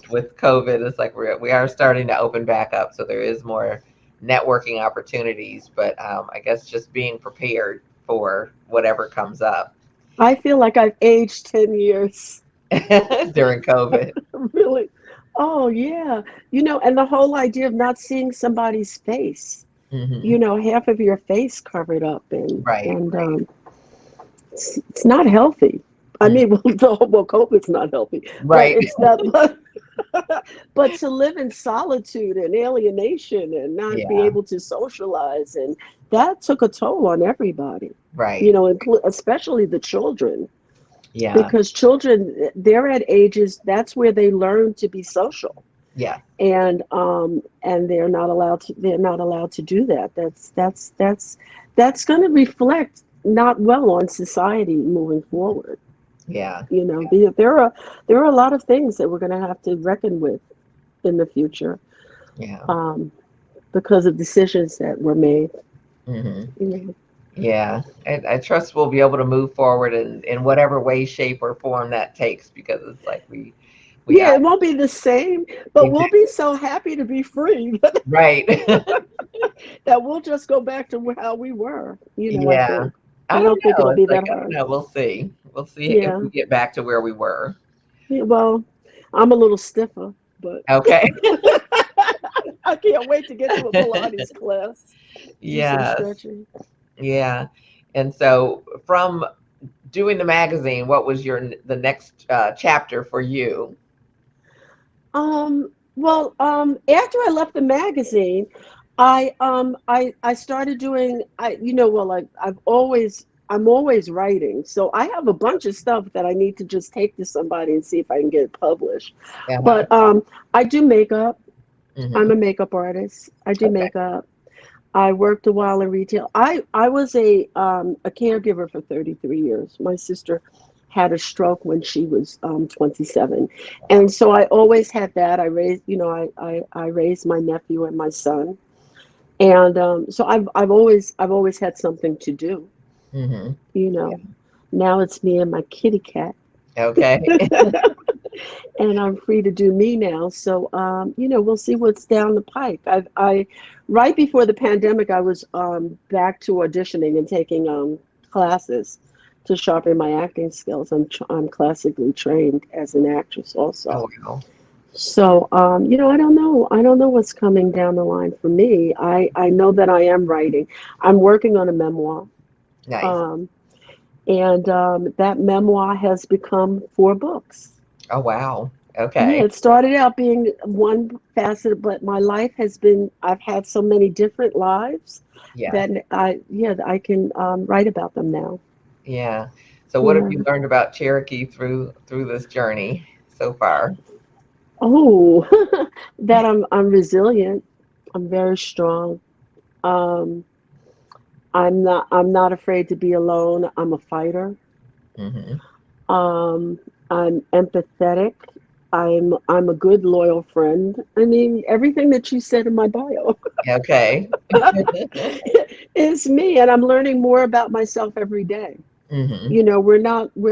Speaker 1: with COVID, it's like we are starting to open back up, so there is more networking opportunities. But I guess just being prepared for whatever comes up
Speaker 2: I feel like I've aged 10 years.
Speaker 1: during COVID.
Speaker 2: Really. Oh, yeah. And the whole idea of not seeing somebody's face,
Speaker 1: Hmm.
Speaker 2: half of your face covered up, and
Speaker 1: Right.
Speaker 2: and
Speaker 1: Right.
Speaker 2: it's not healthy. I
Speaker 1: Mhm.
Speaker 2: mean, well, COVID's not healthy, but
Speaker 1: Right.
Speaker 2: it's not. But to live in solitude and alienation and not be
Speaker 1: Yeah.
Speaker 2: able to socialize, and that took a toll on everybody.
Speaker 1: Right.
Speaker 2: Especially the children,
Speaker 1: Yeah.
Speaker 2: because children, they're at ages that's where they learn to be social,
Speaker 1: Yeah.
Speaker 2: and they're not allowed to do that. That's going to reflect not well on society moving forward.
Speaker 1: Yeah.
Speaker 2: There are a lot of things that we're going to have to reckon with in the future,
Speaker 1: Yeah.
Speaker 2: um, because of decisions that were made.
Speaker 1: Hmm.
Speaker 2: You know.
Speaker 1: Yeah. And I trust we'll be able to move forward in whatever way, shape, or form that takes, because it's like we
Speaker 2: Yeah,
Speaker 1: are
Speaker 2: it won't be the same, but we'll be so happy to be free
Speaker 1: right.
Speaker 2: that we'll just go back to how we were. I
Speaker 1: Yeah.
Speaker 2: think.
Speaker 1: I
Speaker 2: I
Speaker 1: don't
Speaker 2: don't think
Speaker 1: know.
Speaker 2: it'll
Speaker 1: It's
Speaker 2: be
Speaker 1: like,
Speaker 2: that
Speaker 1: I don't
Speaker 2: hard.
Speaker 1: know. We'll see. We'll see if
Speaker 2: Yeah.
Speaker 1: we get back to where we were.
Speaker 2: Yeah, well, I'm a little stiffer, but
Speaker 1: Okay.
Speaker 2: I can't wait to get to a Pilates class, do some
Speaker 1: Yes.
Speaker 2: stretching.
Speaker 1: Yeah. And so from doing the magazine, what was the next chapter for you?
Speaker 2: After I left the magazine, I started doing, well, I'm always writing, so I have a bunch of stuff that I need to just take to somebody and see if I can get it published.
Speaker 1: Uh-huh.
Speaker 2: But I do makeup. I'm
Speaker 1: Hmm.
Speaker 2: a makeup artist. I do
Speaker 1: Okay.
Speaker 2: makeup. I worked a while in retail. I was a caregiver for 33 years. My sister had a stroke when she was 27, and so I always had that. I raised my nephew and my son, and so I've always had something to do.
Speaker 1: Hmm.
Speaker 2: You know, Now it's me and my kitty cat.
Speaker 1: Okay.
Speaker 2: and I'm free to do me now. So, we'll see what's down the pike. I right before the pandemic, I was back to auditioning and taking classes to sharpen my acting skills. I'm classically trained as an actress also.
Speaker 1: Oh, wow.
Speaker 2: So, I don't know. I don't know what's coming down the line for me. I know that I am writing. I'm working on a memoir.
Speaker 1: Nice.
Speaker 2: Um, and that memoir has become 4 books.
Speaker 1: Oh, wow.
Speaker 2: Yeah,
Speaker 1: Okay.
Speaker 2: it started out being one facet, but my life has been, I've had so many different lives
Speaker 1: Yeah.
Speaker 2: that I can write about them now.
Speaker 1: Yeah. So what have you
Speaker 2: Yeah.
Speaker 1: learned about Cherokee through this journey so far?
Speaker 2: Oh, that I'm resilient. I'm very strong. Um, I'm not afraid to be alone. I'm a fighter.
Speaker 1: Hmm.
Speaker 2: Um, I'm empathetic. I'm a good loyal friend. I mean, everything that you said in my bio
Speaker 1: Okay.
Speaker 2: is me, and I'm learning more about myself every day.
Speaker 1: Hmm.
Speaker 2: We're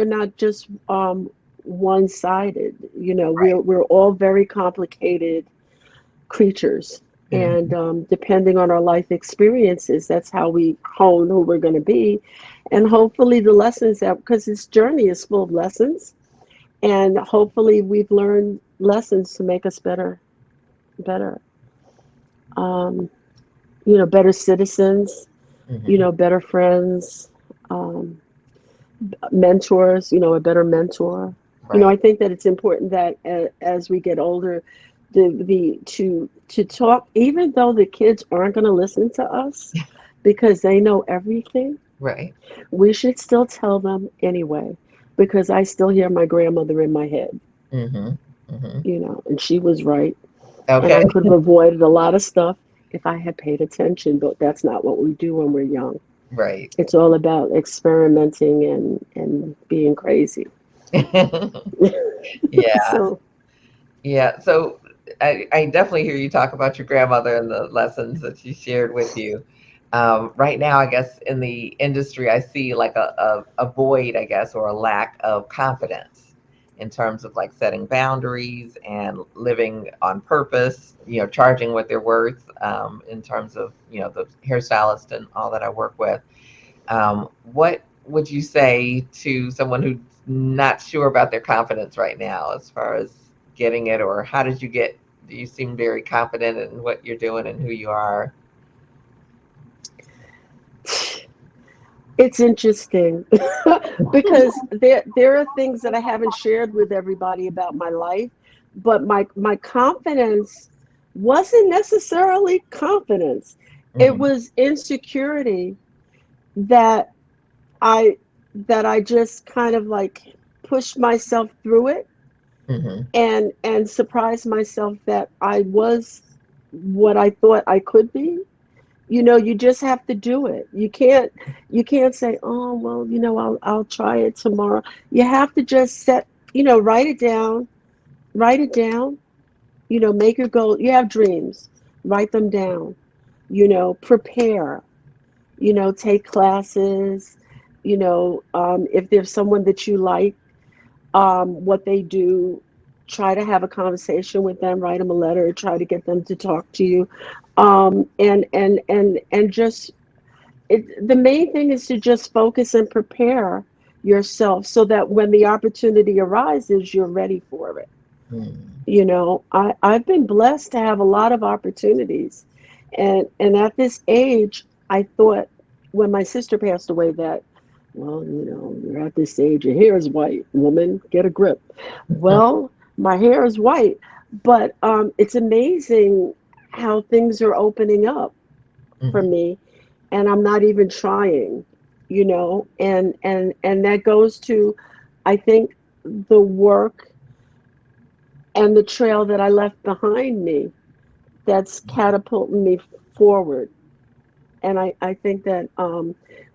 Speaker 2: not just one-sided.
Speaker 1: Right.
Speaker 2: We're all very complicated creatures, and
Speaker 1: Hmm.
Speaker 2: depending on our life experiences, that's how we hone who we're going to be, and hopefully the lessons that because this journey is full of lessons, and hopefully we've learned lessons to make us better, um, better citizens,
Speaker 1: Hmm.
Speaker 2: better friends, um, mentors, a better mentor. I
Speaker 1: Right.
Speaker 2: think that it's important that as we get older, to talk, even though the kids aren't going to listen to us because they know everything,
Speaker 1: Right.
Speaker 2: we should still tell them anyway, because I still hear my grandmother in my head,
Speaker 1: Hmm. Hmm.
Speaker 2: and she was right. And
Speaker 1: Okay.
Speaker 2: I could have avoided a lot of stuff if I had paid attention, but that's not what we do when we're young.
Speaker 1: Right.
Speaker 2: It's all about experimenting and being crazy.
Speaker 1: Yeah.
Speaker 2: So,
Speaker 1: Yeah. So I definitely hear you talk about your grandmother and the lessons that she shared with you. Right now, I guess in the industry, I see like a void, I guess, or a lack of confidence in terms of like setting boundaries and living on purpose, charging what they're worth, in terms of, the hairstylist and all that I work with. What would you say to someone who's not sure about their confidence right now as far as getting it, or how did you get, do you seem very confident in what you're doing and who you are?
Speaker 2: it's interesting because there are things that I haven't shared with everybody about my life, but my confidence wasn't necessarily confidence. It
Speaker 1: Hmm.
Speaker 2: was insecurity that I that I just kind of like pushed myself through it
Speaker 1: Hmm.
Speaker 2: and surprised myself that I was what I thought I could be. You just have to do it. You can't say, "Oh, well, I'll try it tomorrow." You have to just write it down, write it down, make your goal. You have dreams, write them down, prepare, take classes, if there's someone that you like, what they do, try to have a conversation with them, write them a letter, try to get them to talk to you, and just the main thing is to just focus and prepare yourself so that when the opportunity arises, you're ready for it.
Speaker 1: Hmm.
Speaker 2: I've been blessed to have a lot of opportunities, and at this age, I thought when my sister passed away that, well, you're at this age, your hair is white, woman, get a grip. Well, my hair is white, but it's amazing how things are opening up for
Speaker 1: Hmm.
Speaker 2: me, and I'm not even trying, and that goes to, I think, the work and the trail that I left behind me that's catapulting me forward. And I think that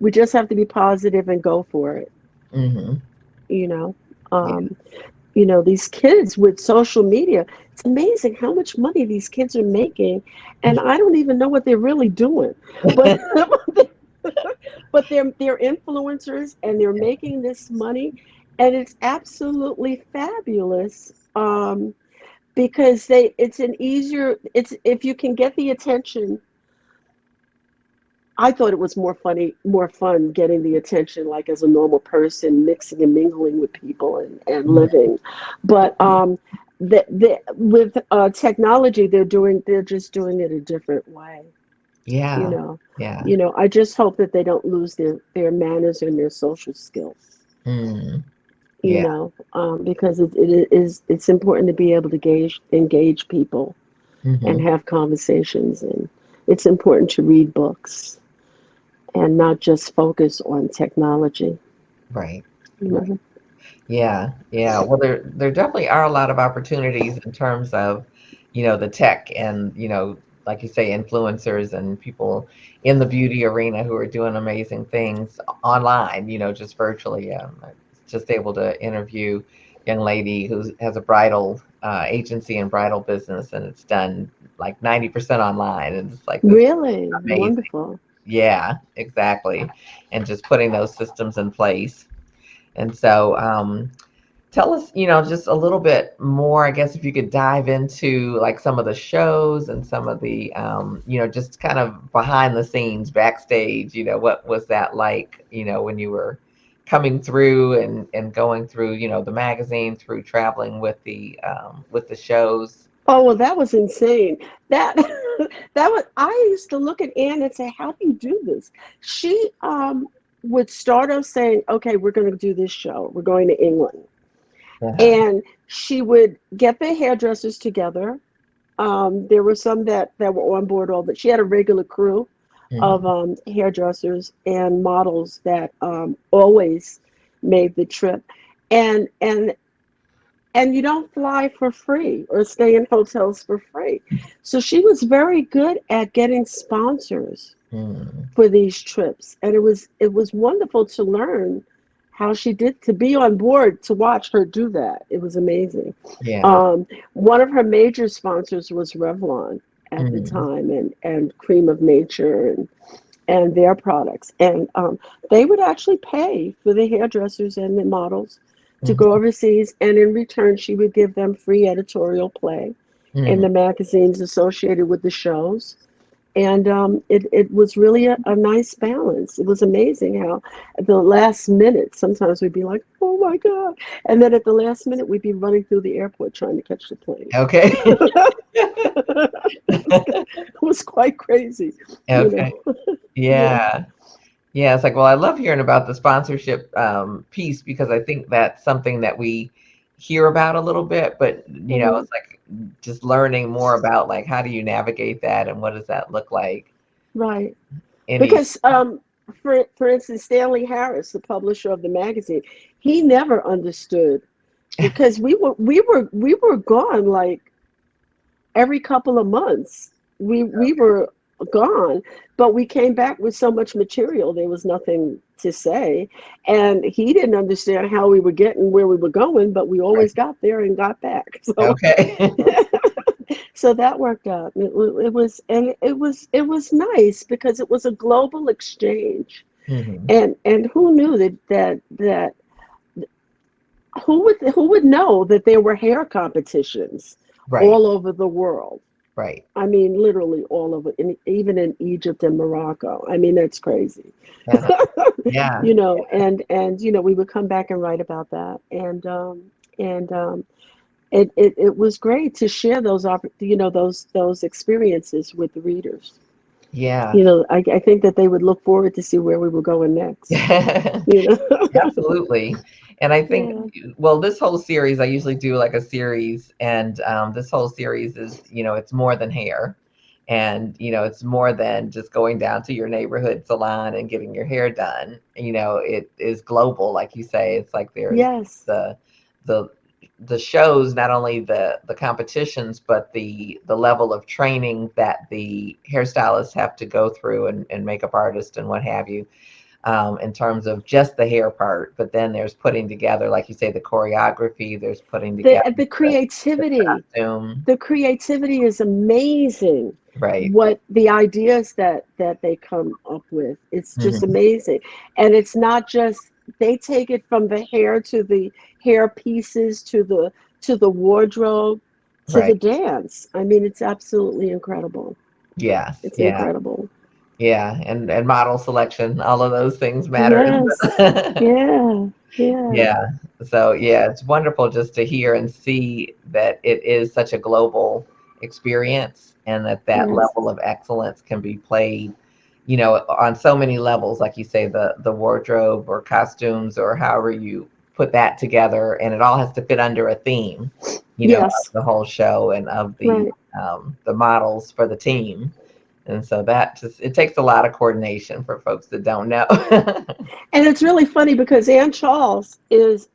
Speaker 2: we just have to be positive and go for it,
Speaker 1: Hmm.
Speaker 2: you know.
Speaker 1: Yeah.
Speaker 2: Um, these kids with social media, it's amazing how much money these kids are making, and I don't even know what they're really doing. But but they're influencers and they're making this money, and it's absolutely fabulous because it's an easier, it's if you can get the attention. I thought it was more fun getting the attention like as a normal person, mixing and mingling with people and
Speaker 1: Mhm.
Speaker 2: living. But with technology, they're just doing it a different way. You
Speaker 1: Yeah.
Speaker 2: know,
Speaker 1: Yeah.
Speaker 2: I just hope that they don't lose their manners and their social skills.
Speaker 1: Mm.
Speaker 2: You
Speaker 1: Yeah.
Speaker 2: know, because it's important to be able to engage people and
Speaker 1: Hmm.
Speaker 2: have conversations, and it's important to read books and not just focus on technology.
Speaker 1: Right.
Speaker 2: You
Speaker 1: Right.
Speaker 2: know?
Speaker 1: Yeah, yeah. Well, there definitely are a lot of opportunities in terms of, the tech and, like you say, influencers and people in the beauty arena who are doing amazing things online, just virtually. I was just able to interview a young lady who has a bridal agency and bridal business, and it's done like 90% online. And it's like, this is
Speaker 2: Really
Speaker 1: amazing.
Speaker 2: wonderful.
Speaker 1: Yeah, exactly. And just putting those systems in place. And so, tell us, just a little bit more, I guess, if you could dive into like some of the shows and some of the, just kind of behind the scenes, backstage, what was that like, when you were coming through and going through, the magazine, through traveling with the shows.
Speaker 2: Oh well, that was insane. That that was. I used to look at Anne and say, "How do you do this?" She would start off saying, "Okay, we're going to do this show. We're going to England,"
Speaker 1: Uh-huh.
Speaker 2: and she would get the hairdressers together. There were some that were on board all, but she had a regular crew of
Speaker 1: Hmm.
Speaker 2: hairdressers and models that always made the trip. And you don't fly for free or stay in hotels for free. So she was very good at getting sponsors
Speaker 1: Mm.
Speaker 2: for these trips, and it was wonderful to learn how she did to be on board to watch her do that. It was amazing.
Speaker 1: Yeah.
Speaker 2: um, One of her major sponsors was Revlon at the
Speaker 1: Mm.
Speaker 2: time, and Cream of Nature and their products, and they would actually pay for the hairdressers and the models to
Speaker 1: Hmm.
Speaker 2: go overseas, and in return she would give them free editorial play in
Speaker 1: Mm.
Speaker 2: the magazines associated with the shows. And it was really a nice balance. It was amazing how at the last minute, sometimes we'd be like, oh my God. And then at the last minute, we'd be running through the airport trying to catch the plane.
Speaker 1: Okay.
Speaker 2: It was quite crazy, you
Speaker 1: Okay.
Speaker 2: know. Yeah,
Speaker 1: Yeah. Yeah, it's like, well, I love hearing about the sponsorship piece because I think that's something that we hear about a little bit, but
Speaker 2: hmm,
Speaker 1: it's like just learning more about like how do you navigate that and what does that look like?
Speaker 2: right.
Speaker 1: Any,
Speaker 2: Because, for instance, Stanley Harris, the publisher of the magazine, he never understood because we were gone like every couple of months. We were gone, but we came back with so much material there was nothing to say, and he didn't understand how we were getting where we were going, but we
Speaker 1: right?
Speaker 2: always got there and got back. So
Speaker 1: Okay.
Speaker 2: so that worked out. It was nice because it was a global exchange,
Speaker 1: Hmm.
Speaker 2: and who knew that who would know that there were hair competitions
Speaker 1: Right,
Speaker 2: all over the world.
Speaker 1: right.
Speaker 2: I mean, literally all over, even in Egypt and Morocco. I mean, that's crazy.
Speaker 1: Uh-huh. Yeah,
Speaker 2: And we would come back and write about that, and it was great to share those experiences with the readers.
Speaker 1: yeah.
Speaker 2: I think that they would look forward to see where we were going next. You know,
Speaker 1: Absolutely. And I think,
Speaker 2: yeah,
Speaker 1: well, this whole series, I usually do like a series, and this whole series is, it's more than hair. And, it's more than just going down to your neighborhood salon and getting your hair done. It is global, like you say. It's like there's
Speaker 2: yes.
Speaker 1: the the the shows, not only the competitions, but the level of training that the hairstylists have to go through and makeup artists and what have you, in terms of just the hair part. But then there's putting together, like you say, the choreography. There's putting
Speaker 2: The
Speaker 1: together
Speaker 2: the
Speaker 1: the
Speaker 2: creativity,
Speaker 1: costume.
Speaker 2: the creativity is amazing.
Speaker 1: Right.
Speaker 2: What the ideas that they come up with, it's just
Speaker 1: Hmm.
Speaker 2: amazing. And it's not just they take it from the hair to the hair pieces to to the wardrobe to the
Speaker 1: Right.
Speaker 2: dance. I mean, it's absolutely incredible.
Speaker 1: Yes.
Speaker 2: It's
Speaker 1: Yeah.
Speaker 2: incredible.
Speaker 1: Yeah. And model selection, all of those things matter.
Speaker 2: Yes. Yeah. Yeah.
Speaker 1: Yeah. So yeah, it's wonderful just to hear and see that it is such a global experience and that that
Speaker 2: Yes.
Speaker 1: level of excellence can be played, on so many levels, like you say, the wardrobe or costumes or however you put that together, and it all has to fit under a theme, of
Speaker 2: Yes.
Speaker 1: the whole show and of
Speaker 2: Right.
Speaker 1: the models for the team. And so that just it takes a lot of coordination for folks that don't know.
Speaker 2: And it's really funny because Ann Charles is,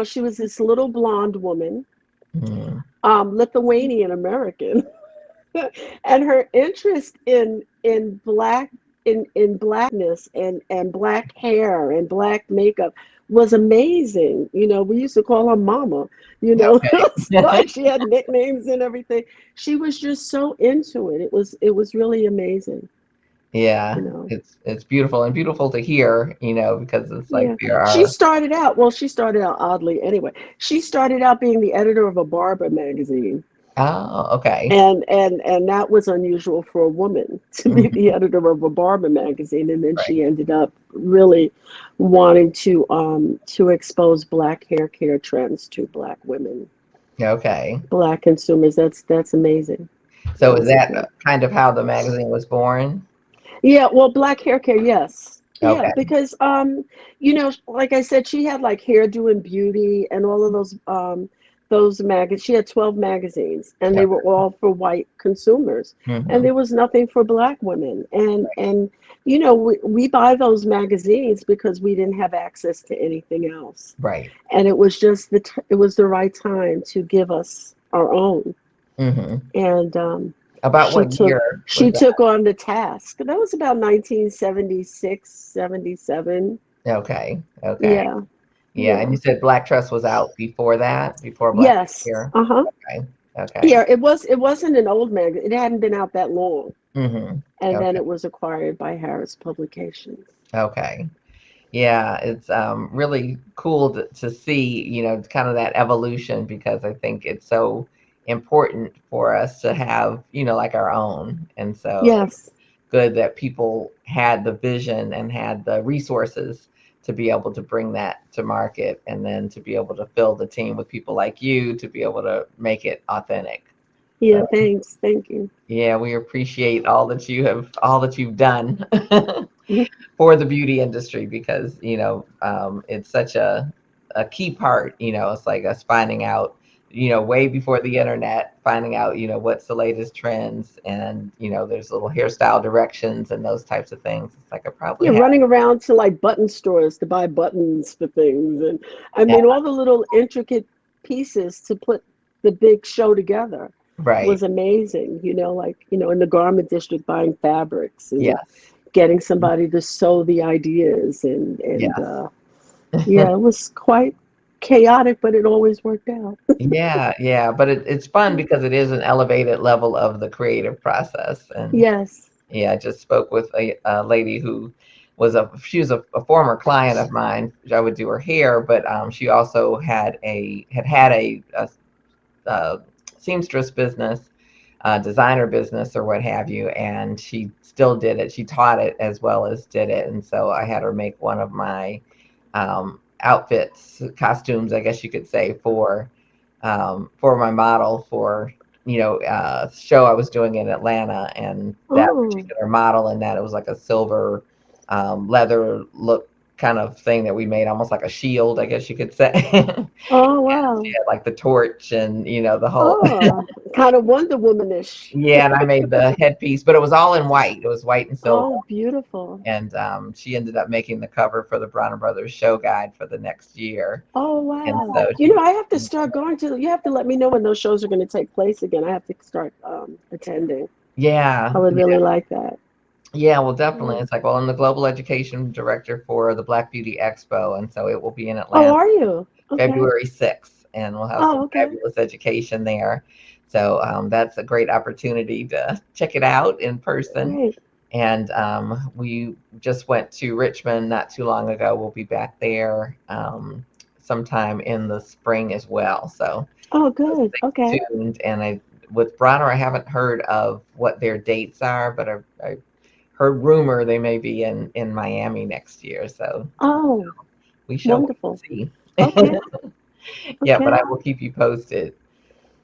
Speaker 2: she was this little blonde woman,
Speaker 1: Mhm.
Speaker 2: Lithuanian American, and her interest in black in blackness and black hair and black makeup was amazing. We used to call her Mama. It's
Speaker 1: Okay.
Speaker 2: like she had nicknames and everything. She was just so into it. It was really amazing. You
Speaker 1: Yeah,
Speaker 2: know.
Speaker 1: it's beautiful and beautiful to hear, because it's like
Speaker 2: Yeah.
Speaker 1: there
Speaker 2: She
Speaker 1: are.
Speaker 2: started out, well, she started out oddly anyway. She started out being the editor of a barber magazine.
Speaker 1: Oh, okay.
Speaker 2: And that was unusual for a woman to be
Speaker 1: Mhm.
Speaker 2: the editor of a barber magazine. And then
Speaker 1: Right.
Speaker 2: she ended up really wanting to expose black hair care trends to black women,
Speaker 1: Okay.
Speaker 2: black consumers. That's amazing.
Speaker 1: So
Speaker 2: That
Speaker 1: is
Speaker 2: was a
Speaker 1: that
Speaker 2: great.
Speaker 1: kind of how the magazine was born?
Speaker 2: Yeah, well, black hair care, yes. Yeah,
Speaker 1: Okay.
Speaker 2: because like I said, she had like Hairdo and Beauty and all of those magazines. She had 12 magazines and they were
Speaker 1: Okay.
Speaker 2: all for white consumers. And
Speaker 1: Hmm.
Speaker 2: there was nothing for black women. And we buy those magazines because we didn't have access to anything else.
Speaker 1: Right.
Speaker 2: And it was just it was the right time to give us our own.
Speaker 1: Hmm.
Speaker 2: And
Speaker 1: About
Speaker 2: she
Speaker 1: what
Speaker 2: took
Speaker 1: year was
Speaker 2: she
Speaker 1: that?
Speaker 2: took on the task. That was about 1976, 77.
Speaker 1: Okay. Okay.
Speaker 2: Yeah,
Speaker 1: Yeah, and
Speaker 2: yeah.
Speaker 1: you said Black Tress was out before that, before Black
Speaker 2: Yes.
Speaker 1: Hair.
Speaker 2: Uh-huh.
Speaker 1: Okay. Okay.
Speaker 2: Yeah, it wasn't an old magazine. It hadn't been out that long.
Speaker 1: Hmm.
Speaker 2: And then
Speaker 1: Okay.
Speaker 2: it was acquired by Harris Publications.
Speaker 1: Okay. Yeah, it's really cool to see, kind of that evolution because I think it's so important for us to have, like our own. And so it's
Speaker 2: Yes.
Speaker 1: good that people had the vision and had the resources to be able to bring that to market and then to be able to fill the team with people like you to be able to make it authentic.
Speaker 2: Yeah,
Speaker 1: So
Speaker 2: thanks. Thank you.
Speaker 1: yeah, we appreciate all that you've done for the beauty industry because it's such a key part. It's like us finding out way before the internet, finding out what's the latest trends, and there's little hairstyle directions and those types of things. It's like I probably
Speaker 2: Yeah,
Speaker 1: have.
Speaker 2: running around to like button stores to buy buttons for things. And I
Speaker 1: Yeah,
Speaker 2: mean, all the little intricate pieces to put the big show together
Speaker 1: right.
Speaker 2: was amazing. Like, in the garment district buying fabrics and
Speaker 1: Yes.
Speaker 2: getting somebody to sew the ideas. And
Speaker 1: Yes.
Speaker 2: yeah, it was quite chaotic, but it always worked out.
Speaker 1: Yeah, yeah, but it's fun because it is an elevated level of the creative process. And
Speaker 2: Yes.
Speaker 1: yeah, I just spoke with a lady who she was a former client of mine. I would do her hair, but she also had a seamstress business, designer business, or what have you, and she still did it. She taught it as well as did it, and so I had her make one of my outfits, costumes, I guess you could say, for my model for show I was doing in Atlanta, and that
Speaker 2: Oh,
Speaker 1: particular model in that it was like a silver leather look kind of thing that we made, almost like a shield, I guess you could say. And
Speaker 2: oh,
Speaker 1: she
Speaker 2: wow.
Speaker 1: had like the torch and the whole.
Speaker 2: Oh, kind of Wonder Womanish.
Speaker 1: Yeah, and I made the headpiece, but it was all in white. It was white and silver.
Speaker 2: Oh, beautiful.
Speaker 1: And she ended up making the cover for the Bronner Brothers show guide for the next year.
Speaker 2: Oh,
Speaker 1: And
Speaker 2: wow.
Speaker 1: so she
Speaker 2: I have to start going you have to let me know when those shows are going to take place again. I have to start attending. I
Speaker 1: yeah,
Speaker 2: would really like that.
Speaker 1: yeah, well, definitely.
Speaker 2: Yeah.
Speaker 1: It's like, well, I'm the global education director for the Black Beauty Expo, and so it will be in
Speaker 2: Oh,
Speaker 1: Atlanta
Speaker 2: are you? Okay.
Speaker 1: February 6th, and we'll have some
Speaker 2: Oh, okay.
Speaker 1: fabulous education there. So that's a great opportunity to check it out in person.
Speaker 2: Great.
Speaker 1: And we just went to Richmond not too long ago. We'll be back there sometime in the spring as well. So
Speaker 2: Oh, good.
Speaker 1: stay
Speaker 2: Okay.
Speaker 1: tuned. And with Bronner, I haven't heard of what their dates are, but I heard rumor they may be in Miami next year. So
Speaker 2: Oh,
Speaker 1: we shall wait
Speaker 2: wonderful.
Speaker 1: and
Speaker 2: Okay.
Speaker 1: see. Yeah, but
Speaker 2: Okay.
Speaker 1: I will keep you posted.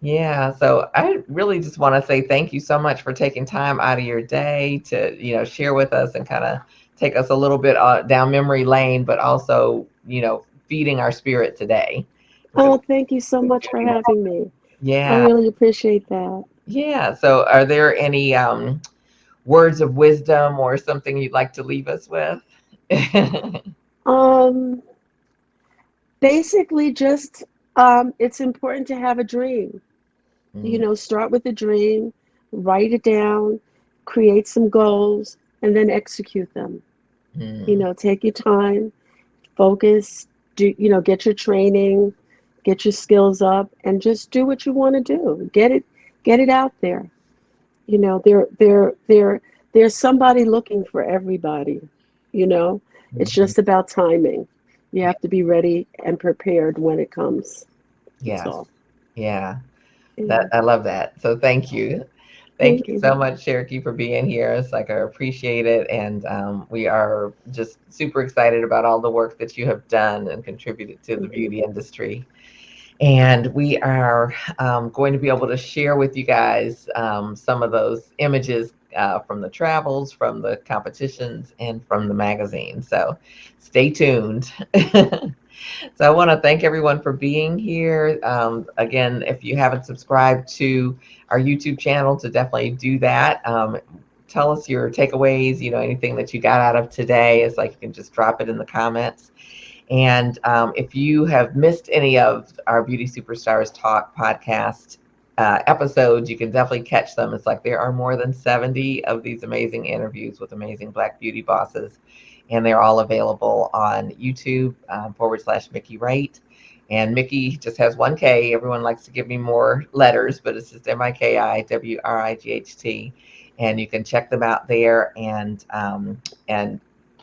Speaker 1: Yeah, so I really just want to say thank you so much for taking time out of your day to, share with us and kind of take us a little bit down memory lane, but also, feeding our spirit today. Because
Speaker 2: Oh, thank you so much for having me. I
Speaker 1: yeah,
Speaker 2: really appreciate that.
Speaker 1: yeah. So are there any words of wisdom or something you'd like to leave us with?
Speaker 2: Um, Basically, just it's important to have a dream. You
Speaker 1: Mm,
Speaker 2: know, start with a dream, write it down, create some goals, and then execute them. You
Speaker 1: mm,
Speaker 2: know, take your time, focus, get your training, get your skills up, and just do what you want to do. Get it out there. You know, there's somebody looking for everybody. You know, it's
Speaker 1: mhm.
Speaker 2: just about timing. You
Speaker 1: Yeah,
Speaker 2: have to be ready and prepared when it comes. That's
Speaker 1: yes.
Speaker 2: all.
Speaker 1: Yeah. That
Speaker 2: Yeah.
Speaker 1: I love that. So thank you. Thank
Speaker 2: Thank
Speaker 1: you
Speaker 2: you.
Speaker 1: so much, Cherokee, for being here. It's like I appreciate it. And we are just super excited about all the work that you have done and contributed to the
Speaker 2: Mhm.
Speaker 1: beauty industry. And we are going to be able to share with you guys some of those images from the travels, from the competitions, and from the magazine. So stay tuned. So I want to thank everyone for being here. Again, if you haven't subscribed to our YouTube channel, to definitely do that. Tell us your takeaways, anything that you got out of today. It's like you can just drop it in the comments. And if you have missed any of our Beauty Superstars Talk podcast episodes, you can definitely catch them. It's like there are more than 70 of these amazing interviews with amazing Black beauty bosses, and they're all available on YouTube / Miki Wright. And Miki just has one K. Everyone likes to give me more letters, but it's just MikiWright. And you can check them out there and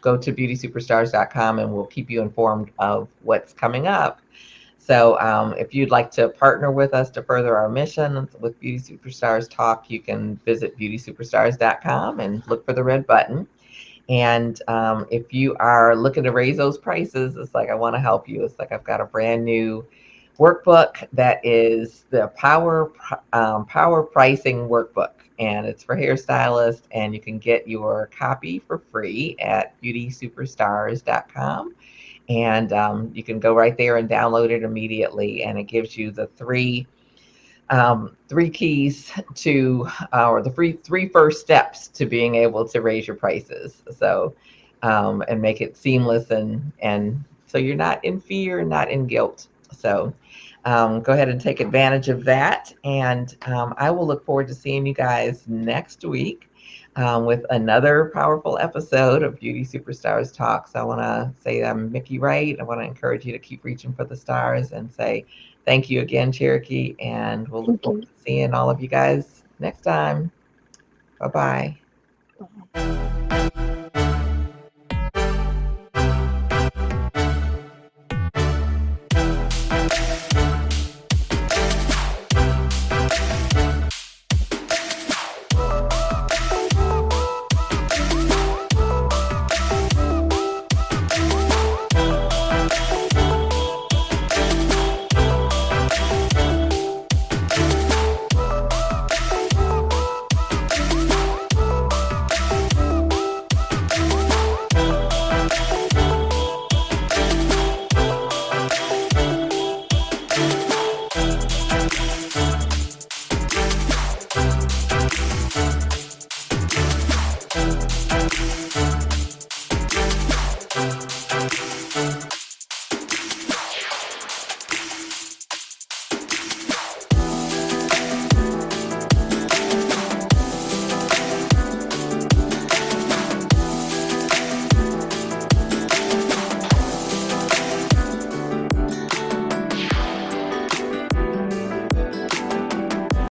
Speaker 1: go to beautysuperstars.com and we'll keep you informed of what's coming up. So if you'd like to partner with us to further our mission with Beauty Superstars Talk, you can visit beautysuperstars.com and look for the red button. And if you are looking to raise those prices, it's like I want to help you. It's like I've got a brand new workbook that is the power pricing workbook, and it's for hairstylists. And you can get your copy for free at beautysuperstars.com. And you can go right there and download it immediately, and it gives you the three keys to, or the three first steps to being able to raise your prices. So, and make it seamless and so you're not in fear and not in guilt. So, go ahead and take advantage of that. And I will look forward to seeing you guys next week. With another powerful episode of Beauty Superstars Talks. I want to say I'm Miki Wright. I want to encourage you to keep reaching for the stars and say thank you again, Cherokee, and we'll look
Speaker 2: Thank
Speaker 1: forward
Speaker 2: you.
Speaker 1: to seeing all of you guys next time. Bye bye.
Speaker 2: Bye.